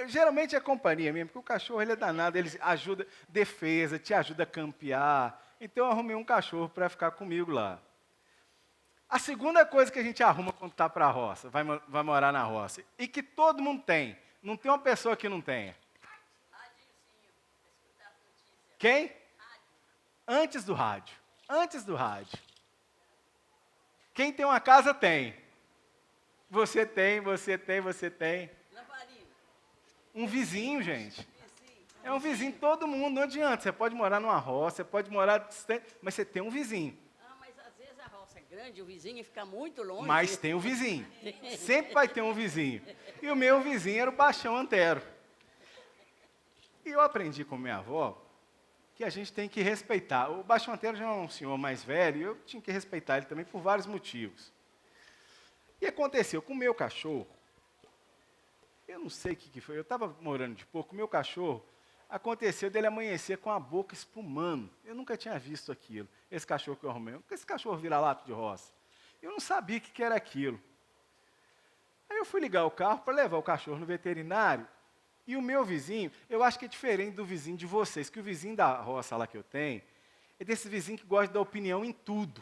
Geralmente é companhia mesmo, porque o cachorro ele é danado, ele ajuda defesa, te ajuda a campear. Então eu arrumei um cachorro para ficar comigo lá. A segunda coisa que a gente arruma quando está para a roça, vai morar na roça, e que todo mundo tem, não tem uma pessoa que não tenha. Quem? Antes do rádio. Quem tem uma casa tem. Você tem. Lamparina. Um vizinho, gente. É um vizinho, todo mundo, não adianta. Você pode morar numa roça, você pode morar distante, mas você tem um vizinho. Mas às vezes a roça é grande, o vizinho fica muito longe. Mas tem um vizinho. Sempre vai ter um vizinho. E o meu vizinho era o Bastião Antero. E eu aprendi com minha avó que a gente tem que respeitar. O Bastião Antero já é um senhor mais velho, e eu tinha que respeitar ele também por vários motivos. E aconteceu com o meu cachorro, eu não sei o que foi, eu estava morando de pouco, o meu cachorro, aconteceu dele amanhecer com a boca espumando. Eu nunca tinha visto aquilo, esse cachorro que eu arrumei. Esse cachorro vira-lata de roça. Eu não sabia o que era aquilo. Aí eu fui ligar o carro para levar o cachorro no veterinário. E o meu vizinho, eu acho que é diferente do vizinho de vocês, que o vizinho da roça lá que eu tenho, é desse vizinho que gosta de dar opinião em tudo.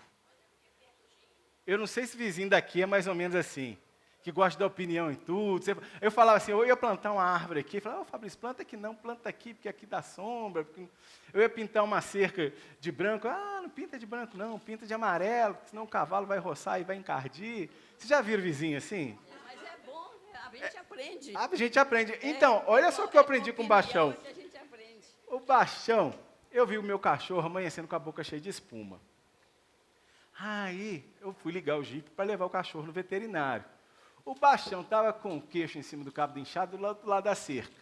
Eu não sei se o vizinho daqui é mais ou menos assim, que gosta de dar opinião em tudo. Eu falava assim, eu ia plantar uma árvore aqui, eu falava, Fabrício, planta aqui não, planta aqui, porque aqui dá sombra. Eu ia pintar uma cerca de branco, não pinta de branco não, pinta de amarelo, senão o cavalo vai roçar e vai encardir. Vocês já viram vizinho assim? Mas é bom, a gente aprende. A gente aprende. Então, olha só o que eu aprendi com o Baixão. Que a gente aprende. O Baixão, eu vi o meu cachorro amanhecendo com a boca cheia de espuma. Aí, eu fui ligar o jipe para levar o cachorro no veterinário. O Baixão estava com o queixo em cima do cabo do inchado do lado da cerca.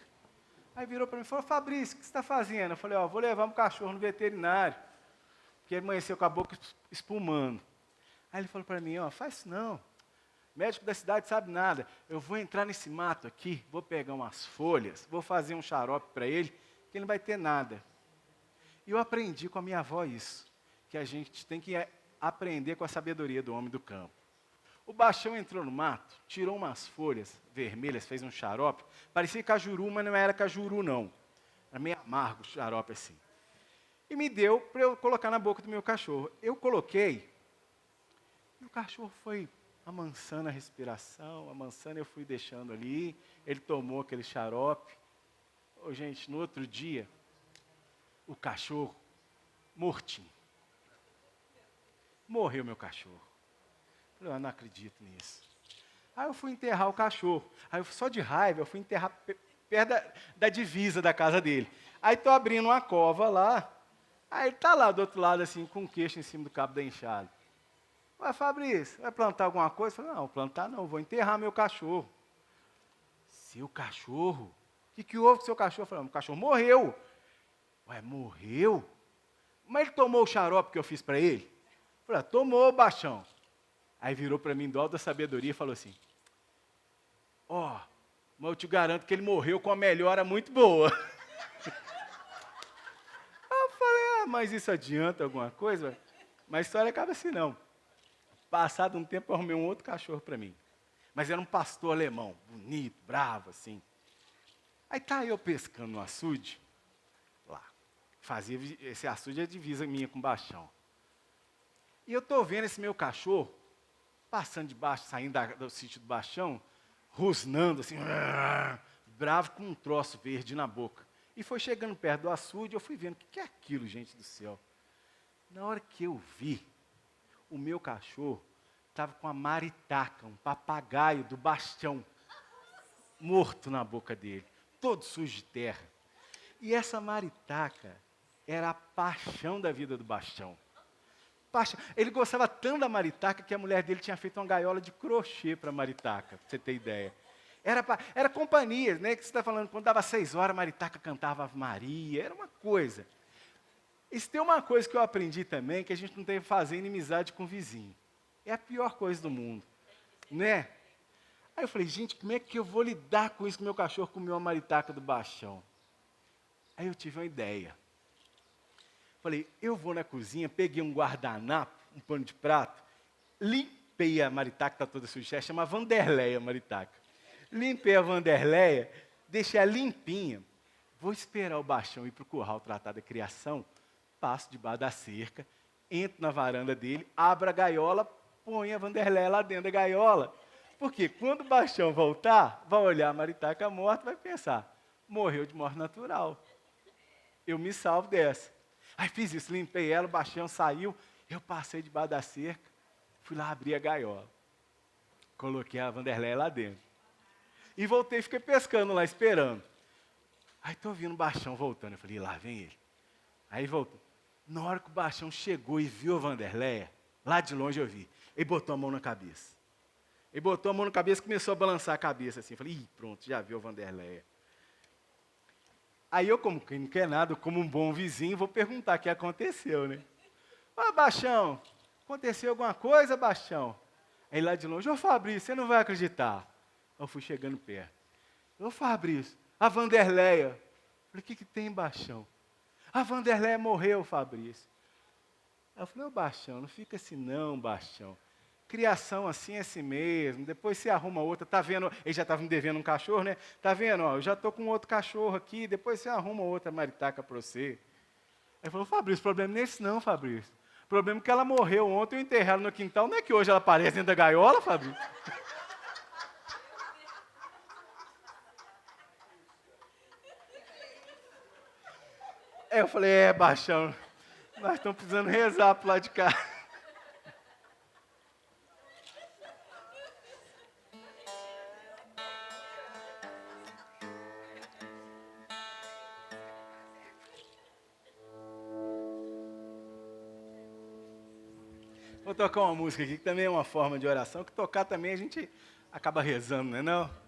Aí virou para mim e falou, Fabrício, o que você está fazendo? Eu falei, vou levar um cachorro no veterinário, porque ele amanheceu com a boca espumando. Aí ele falou para mim, faz isso não. Médico da cidade sabe nada. Eu vou entrar nesse mato aqui, vou pegar umas folhas, vou fazer um xarope para ele, que ele não vai ter nada. E eu aprendi com a minha avó isso, que a gente tem que aprender com a sabedoria do homem do campo. O Baixão entrou no mato, tirou umas folhas vermelhas, fez um xarope, parecia cajuru, mas não era cajuru não. Era meio amargo o xarope assim. E me deu para eu colocar na boca do meu cachorro. Eu coloquei, e o cachorro foi amansando a respiração, amansando, eu fui deixando ali, ele tomou aquele xarope. Gente, no outro dia, o cachorro, mortinho. Morreu meu cachorro. Eu não acredito nisso. Aí eu fui enterrar o cachorro. Aí só de raiva, eu fui enterrar perto da divisa da casa dele. Aí estou abrindo uma cova lá, aí ele está lá do outro lado, assim, com o queixo em cima do cabo da enxada. Ué, Fabrício, vai plantar alguma coisa? Eu falei, não, plantar não, vou enterrar meu cachorro. Seu cachorro? O que houve com seu cachorro? Eu falei, meu cachorro morreu. Ué, morreu? Mas ele tomou o xarope que eu fiz para ele? Eu falei, tomou, Baixão. Aí virou para mim, do alto da sabedoria, e falou assim, mas eu te garanto que ele morreu com uma melhora muito boa. Eu falei, mas isso adianta alguma coisa? Mas a história acaba assim, não. Passado um tempo, eu arrumei um outro cachorro para mim. Mas era um pastor alemão, bonito, bravo, assim. Aí tá eu pescando no açude, lá. Esse açude é divisa minha com o Baixão. E eu estou vendo esse meu cachorro, passando debaixo, saindo do sítio do Baixão, rosnando assim, bravo com um troço verde na boca. E foi chegando perto do açude, eu fui vendo, o que é aquilo, gente do céu? Na hora que eu vi, o meu cachorro estava com a maritaca, um papagaio do Bastião, morto na boca dele, todo sujo de terra. E essa maritaca era a paixão da vida do Bastião. Ele gostava tanto da maritaca que a mulher dele tinha feito uma gaiola de crochê para a maritaca, para você ter ideia. Era companhia, né? Que você está falando, quando dava 6 horas, a maritaca cantava Ave Maria, era uma coisa. Isso tem uma coisa que eu aprendi também, que a gente não tem que fazer inimizade com o vizinho. É a pior coisa do mundo, né? Aí eu falei, gente, como é que eu vou lidar com isso que meu cachorro comeu a maritaca do Baixão? Aí eu tive uma ideia. Falei, eu vou na cozinha, peguei um guardanapo, um pano de prato, limpei a maritaca, está toda suja, chama Vanderleia a maritaca. Limpei a Vanderleia, deixei ela limpinha. Vou esperar o Baixão ir para o curral tratar da criação, passo debaixo da cerca, entro na varanda dele, abro a gaiola, põe a Vanderleia lá dentro da gaiola. Porque quando o Baixão voltar, vai olhar a maritaca morta e vai pensar, morreu de morte natural. Eu me salvo dessa. Aí fiz isso, limpei ela, o Baixão saiu, eu passei debaixo da cerca, fui lá abrir a gaiola. Coloquei a Vanderleia lá dentro. E voltei, fiquei pescando lá, esperando. Aí estou ouvindo o Baixão voltando, eu falei, lá vem ele. Aí voltou. Na hora que o Baixão chegou e viu a Vanderleia, lá de longe eu vi, ele botou a mão na cabeça. Ele botou a mão na cabeça e começou a balançar a cabeça assim. Eu falei, pronto, já viu a Vanderleia. Aí eu, como quem não quer nada, como um bom vizinho, vou perguntar o que aconteceu, né? Baixão, aconteceu alguma coisa, Baixão? Aí lá de longe, Fabrício, você não vai acreditar. Eu fui chegando perto. Fabrício, a Vanderleia. Eu falei, o que tem, Baixão? A Vanderleia morreu, Fabrício. Eu falei, Baixão, não fica assim não, Baixão. criação assim é assim mesmo, depois você arruma outra, tá vendo, ele já estava me devendo um cachorro, né? Tá vendo, ó, eu já estou com outro cachorro aqui, depois você arruma outra maritaca para você. Aí ele falou, Fabrício, o problema não é esse não, Fabrício. O problema é que ela morreu ontem, eu enterrei ela no quintal, não é que hoje ela aparece dentro da gaiola, Fabrício? Aí eu falei, baixão, nós estamos precisando rezar pro lado de cá. Vou tocar uma música aqui, que também é uma forma de oração, que tocar também a gente acaba rezando, não é não?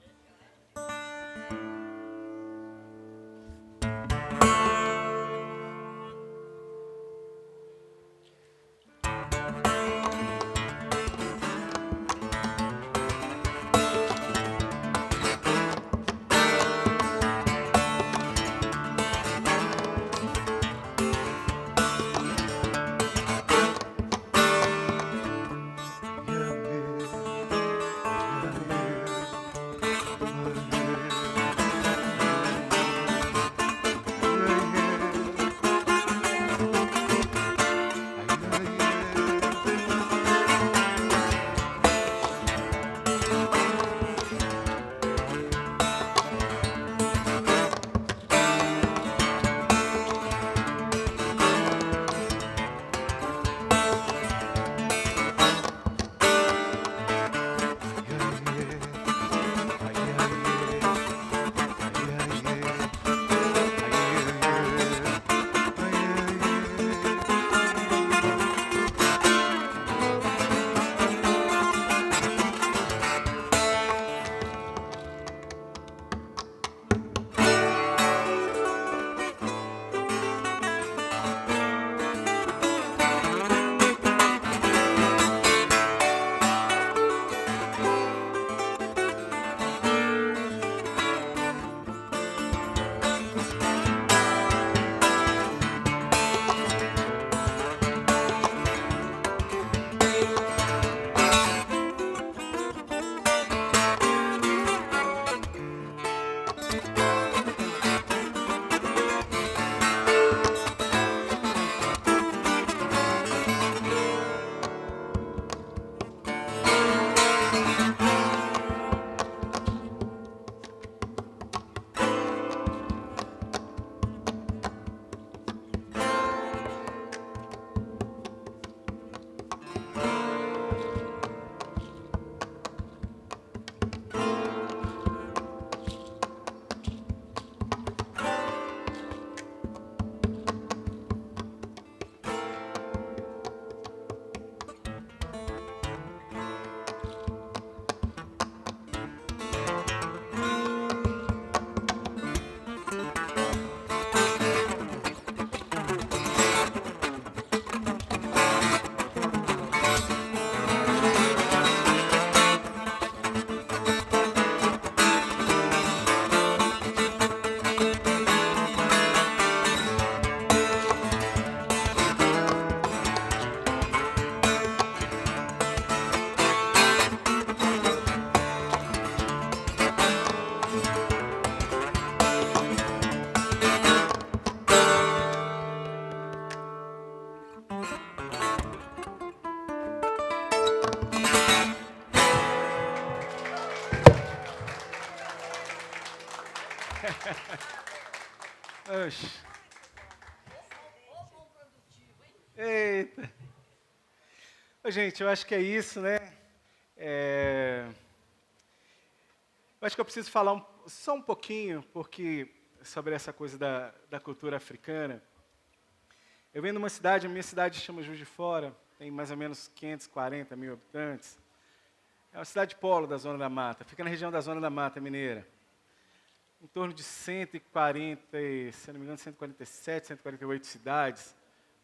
Oxe. Eita. Ô, gente, eu acho que é isso, né? Eu acho que eu preciso falar só um pouquinho, sobre essa coisa da cultura africana. Eu venho de uma cidade, a minha cidade chama Juiz de Fora, tem mais ou menos 540 mil habitantes. É uma cidade polo da Zona da Mata, fica na região da Zona da Mata Mineira. Em torno de 140, se não me engano, 147, 148 cidades,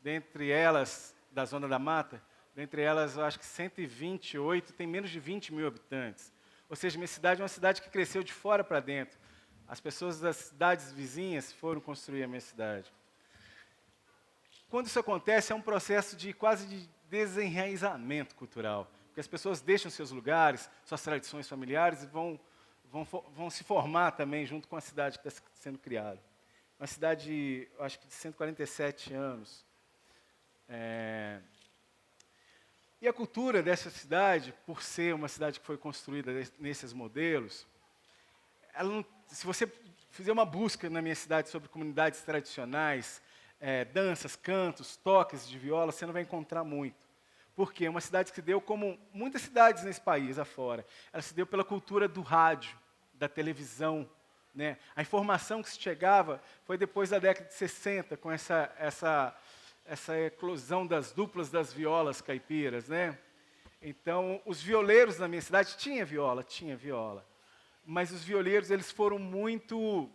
dentre elas, da Zona da Mata, dentre elas, eu acho que 128 tem menos de 20 mil habitantes. Ou seja, minha cidade é uma cidade que cresceu de fora para dentro. As pessoas das cidades vizinhas foram construir a minha cidade. Quando isso acontece, é um processo quase de desenraizamento cultural. Porque as pessoas deixam seus lugares, suas tradições familiares e vão se formar também junto com a cidade que está sendo criada. Uma cidade, eu acho que de 147 anos. E a cultura dessa cidade, por ser uma cidade que foi construída nesses modelos, se você fizer uma busca na minha cidade sobre comunidades tradicionais, danças, cantos, toques de viola, você não vai encontrar muito. Porque é uma cidade que se deu como muitas cidades nesse país afora. Ela se deu pela cultura do rádio, da televisão. Né? A informação que se chegava foi depois da década de 60, com essa eclosão das duplas das violas caipiras. Né? Então, os violeiros na minha cidade tinha viola. Mas os violeiros eles foram muito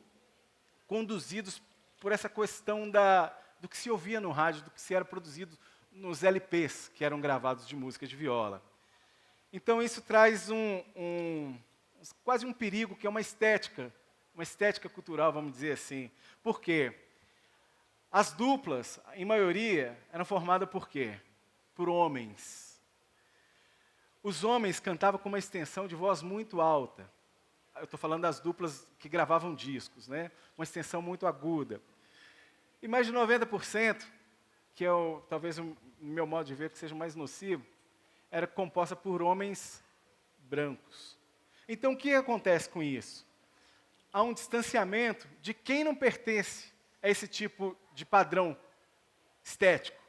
conduzidos por essa questão do que se ouvia no rádio, do que se era produzido nos LPs, que eram gravados de música de viola. Então, isso traz quase um perigo, que é uma estética cultural, vamos dizer assim. Por quê? As duplas, em maioria, eram formadas por quê? Por homens. Os homens cantavam com uma extensão de voz muito alta. Eu estou falando das duplas que gravavam discos, né? Uma extensão muito aguda. E mais de 90%, que é talvez o meu modo de ver que seja mais nocivo, era composta por homens brancos. Então, o que acontece com isso? Há um distanciamento de quem não pertence a esse tipo de padrão estético.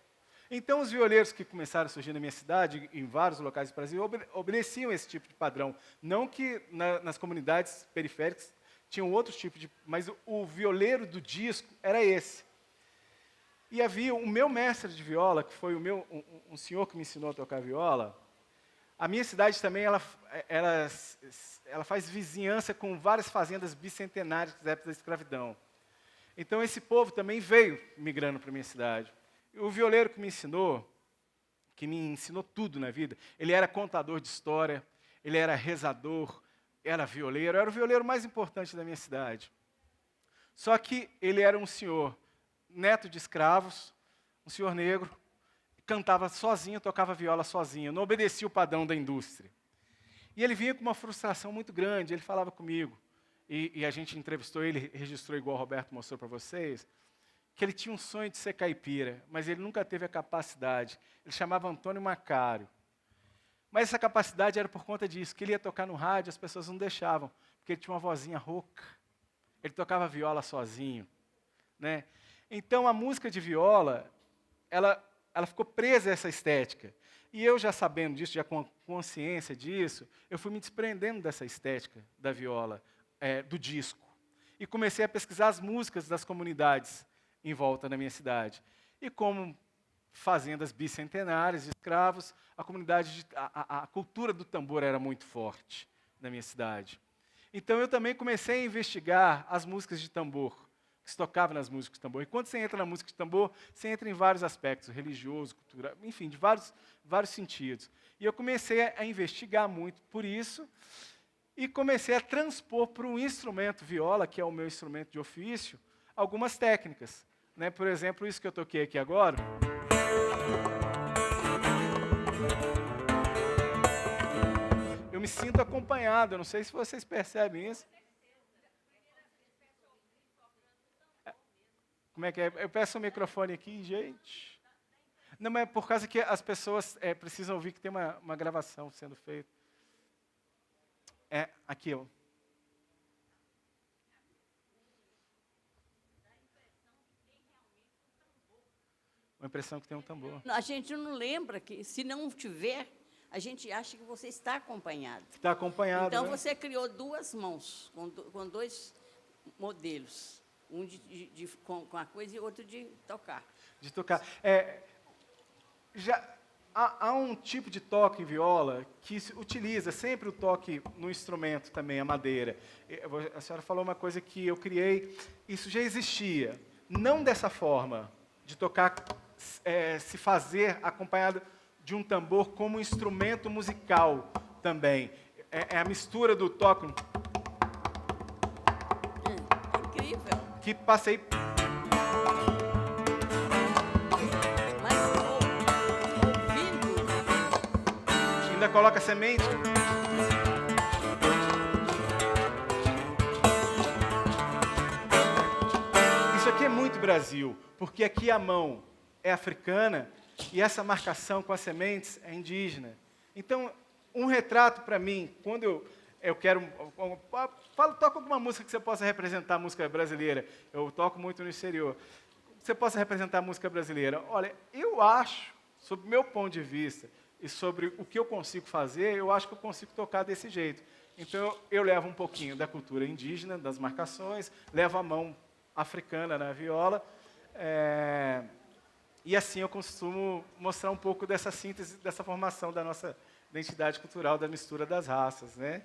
Então, os violeiros que começaram a surgir na minha cidade, em vários locais do Brasil, obedeciam esse tipo de padrão. Não que nas comunidades periféricas tinham outros tipos de... Mas o violeiro do disco era esse. E havia o meu mestre de viola, que foi um senhor que me ensinou a tocar viola. A minha cidade também, ela faz vizinhança com várias fazendas bicentenárias da época da escravidão. Então, esse povo também veio migrando para a minha cidade. O violeiro que me ensinou tudo na vida, ele era contador de história, ele era rezador, era violeiro, era o violeiro mais importante da minha cidade. Só que ele era um senhor neto de escravos, um senhor negro, cantava sozinho, tocava viola sozinho, não obedecia o padrão da indústria. E ele vinha com uma frustração muito grande, ele falava comigo, e a gente entrevistou ele, registrou igual o Roberto mostrou para vocês, que ele tinha um sonho de ser caipira, mas ele nunca teve a capacidade. Ele chamava Antônio Macário. Mas essa capacidade era por conta disso, que ele ia tocar no rádio, as pessoas não deixavam, porque ele tinha uma vozinha rouca. Ele tocava viola sozinho. Né? Então, a música de viola, ela ficou presa a essa estética. E eu, já sabendo disso, já com consciência disso, eu fui me desprendendo dessa estética da viola, do disco. E comecei a pesquisar as músicas das comunidades em volta da minha cidade. E como fazendas bicentenárias de escravos, a cultura do tambor era muito forte na minha cidade. Então, eu também comecei a investigar as músicas de tambor, que se tocava nas músicas de tambor. E quando você entra na música de tambor, você entra em vários aspectos, religioso, cultural, enfim, de vários sentidos. E eu comecei a investigar muito por isso, e comecei a transpor para um instrumento, viola, que é o meu instrumento de ofício, algumas técnicas. Né? Por exemplo, isso que eu toquei aqui agora. Eu me sinto acompanhado, eu não sei se vocês percebem isso. Como é que é? Eu peço o microfone aqui, gente. Não, mas é por causa que as pessoas precisam ouvir que tem uma gravação sendo feita. Aqui, ó. Uma impressão que tem um tambor. A gente não lembra que, se não tiver, a gente acha que você está acompanhado. Está acompanhado, então, né? você criou duas mãos, com dois modelos. Um com a coisa e outro de tocar. De tocar. Já há um tipo de toque em viola que utiliza sempre o toque no instrumento também, a madeira. A senhora falou uma coisa que eu criei, isso já existia. Não dessa forma, de tocar, se fazer acompanhado de um tambor como instrumento musical também. É a mistura do toque... Incrível. Que passei... Mas ouvindo... ela coloca a semente. Isso aqui é muito Brasil, porque aqui a mão é africana e essa marcação com as sementes é indígena. Então, um retrato para mim, quando eu quero... toca alguma música que você possa representar a música brasileira. Eu toco muito no exterior. Você possa representar a música brasileira. Olha, eu acho, sob o meu ponto de vista, e sobre o que eu consigo fazer, eu acho que eu consigo tocar desse jeito. Então, eu levo um pouquinho da cultura indígena, das marcações, levo a mão africana na viola, e assim eu costumo mostrar um pouco dessa síntese, dessa formação da nossa identidade cultural, da mistura das raças, né?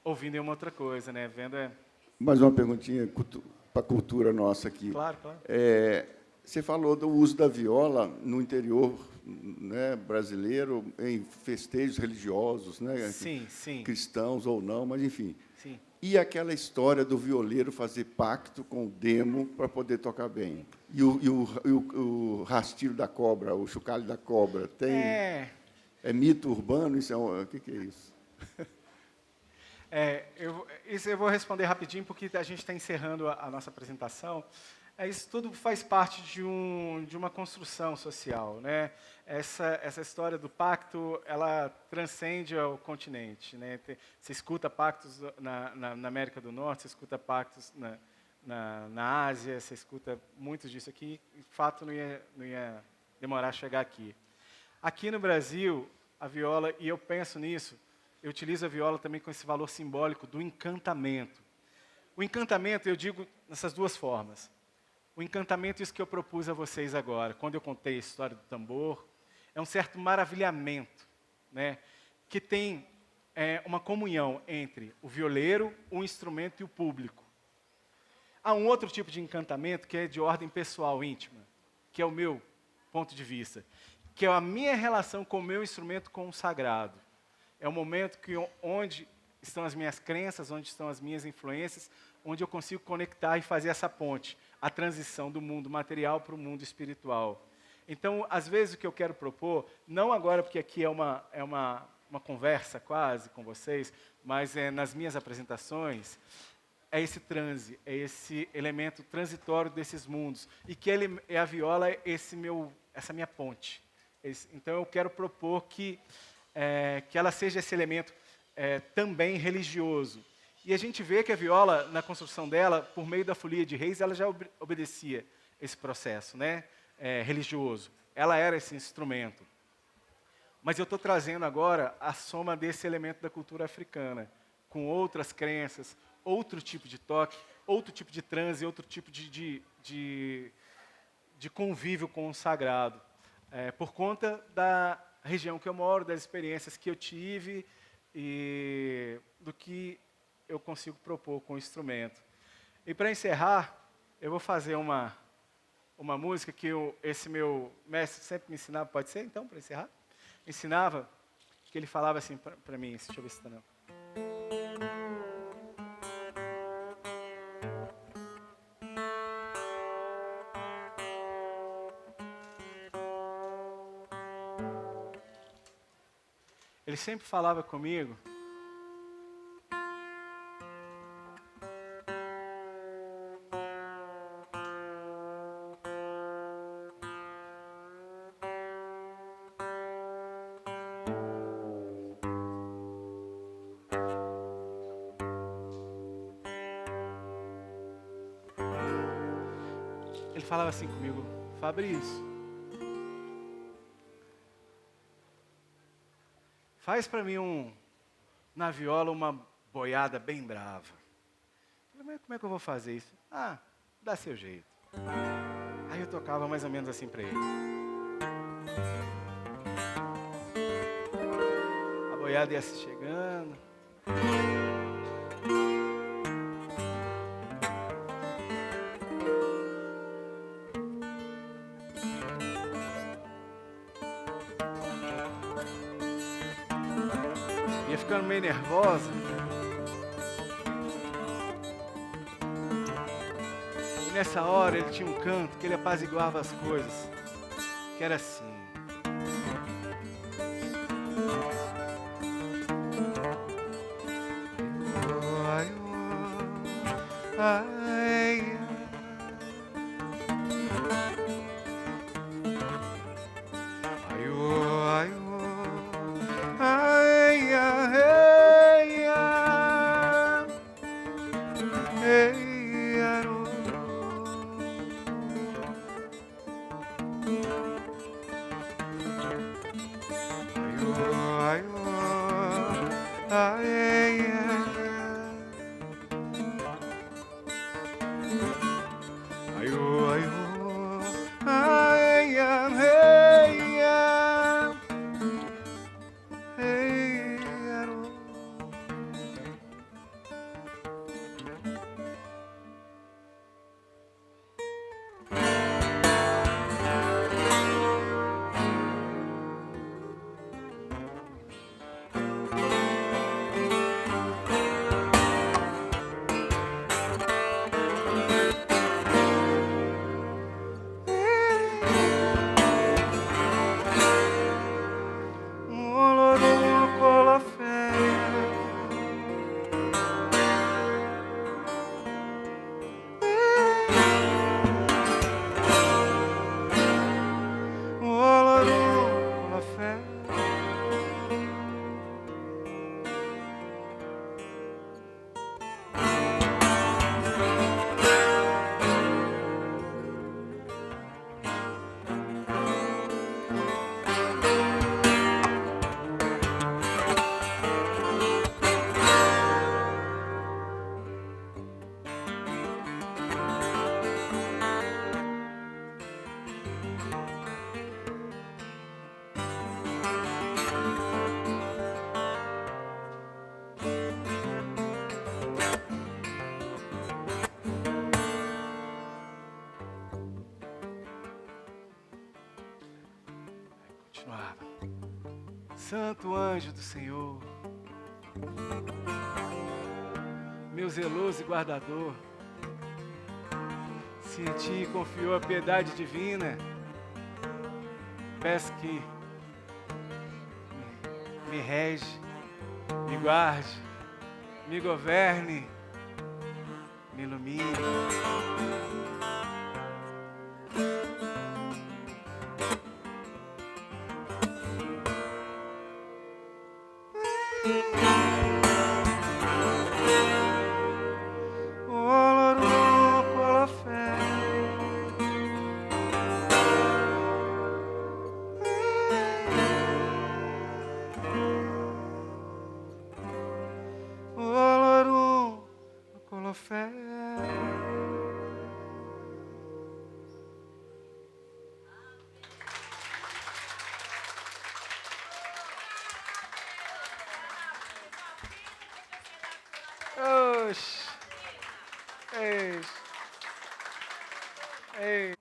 Ouvindo é uma outra coisa, né? Vendo é... Mais uma perguntinha para a cultura nossa aqui. Claro, claro. Você falou do uso da viola no interior, né, brasileiro, em festejos religiosos, né? Sim, sim. Cristãos ou não, mas enfim. Sim. E aquela história do violeiro fazer pacto com o demo para poder tocar bem? E o rastilho da cobra, o chocalho da cobra, tem... É mito urbano? Isso o que é isso? Isso eu vou responder rapidinho, porque a gente está encerrando a nossa apresentação. Isso tudo faz parte de uma construção social, né? Essa história do pacto, ela transcende ao continente, né? Você escuta pactos na América do Norte, você escuta pactos na Ásia, você escuta muitos disso aqui. De fato, não ia demorar a chegar aqui. Aqui no Brasil, a viola, e eu penso nisso, eu utilizo a viola também com esse valor simbólico do encantamento. O encantamento, eu digo nessas duas formas. O encantamento, isso que eu propus a vocês agora, quando eu contei a história do tambor, é um certo maravilhamento, né, que tem uma comunhão entre o violeiro, o instrumento e o público. Há um outro tipo de encantamento que é de ordem pessoal, íntima, que é o meu ponto de vista, que é a minha relação com o meu instrumento com o sagrado. É o momento onde estão as minhas crenças, onde estão as minhas influências, onde eu consigo conectar e fazer essa ponte, a transição do mundo material para o mundo espiritual. Então, às vezes, o que eu quero propor, não agora, porque aqui é uma conversa quase com vocês, mas nas minhas apresentações, é esse transe, é esse elemento transitório desses mundos, e que a viola é essa minha ponte. Então, eu quero propor que ela seja esse elemento também religioso. E a gente vê que a viola, na construção dela, por meio da folia de reis, ela já obedecia esse processo, né, religioso. Ela era esse instrumento. Mas eu estou trazendo agora a soma desse elemento da cultura africana, com outras crenças, outro tipo de toque, outro tipo de transe, outro tipo de convívio com o sagrado. Por conta da região que eu moro, das experiências que eu tive e do que eu consigo propor com o instrumento. E para encerrar, eu vou fazer uma música que esse meu mestre sempre me ensinava, pode ser então, para encerrar? Ensinava, que ele falava assim para mim, deixa eu ver se está não. Ele sempre falava comigo, ele falava assim comigo, Fabrício, faz para mim na viola uma boiada bem brava. Eu falei, mas como é que eu vou fazer isso? Dá seu jeito. Aí eu tocava mais ou menos assim para ele. A boiada ia se chegando. Ia ficando meio nervosa. E nessa hora ele tinha um canto que ele apaziguava as coisas, que era assim. Aiô, aiô, ai, am, hey, am, hey, arô. Continuava. Santo anjo do Senhor, meu zeloso e guardador, se em ti confiou a piedade divina, peço que me rege, me guarde, me governe, me ilumine. Oxi. Ei.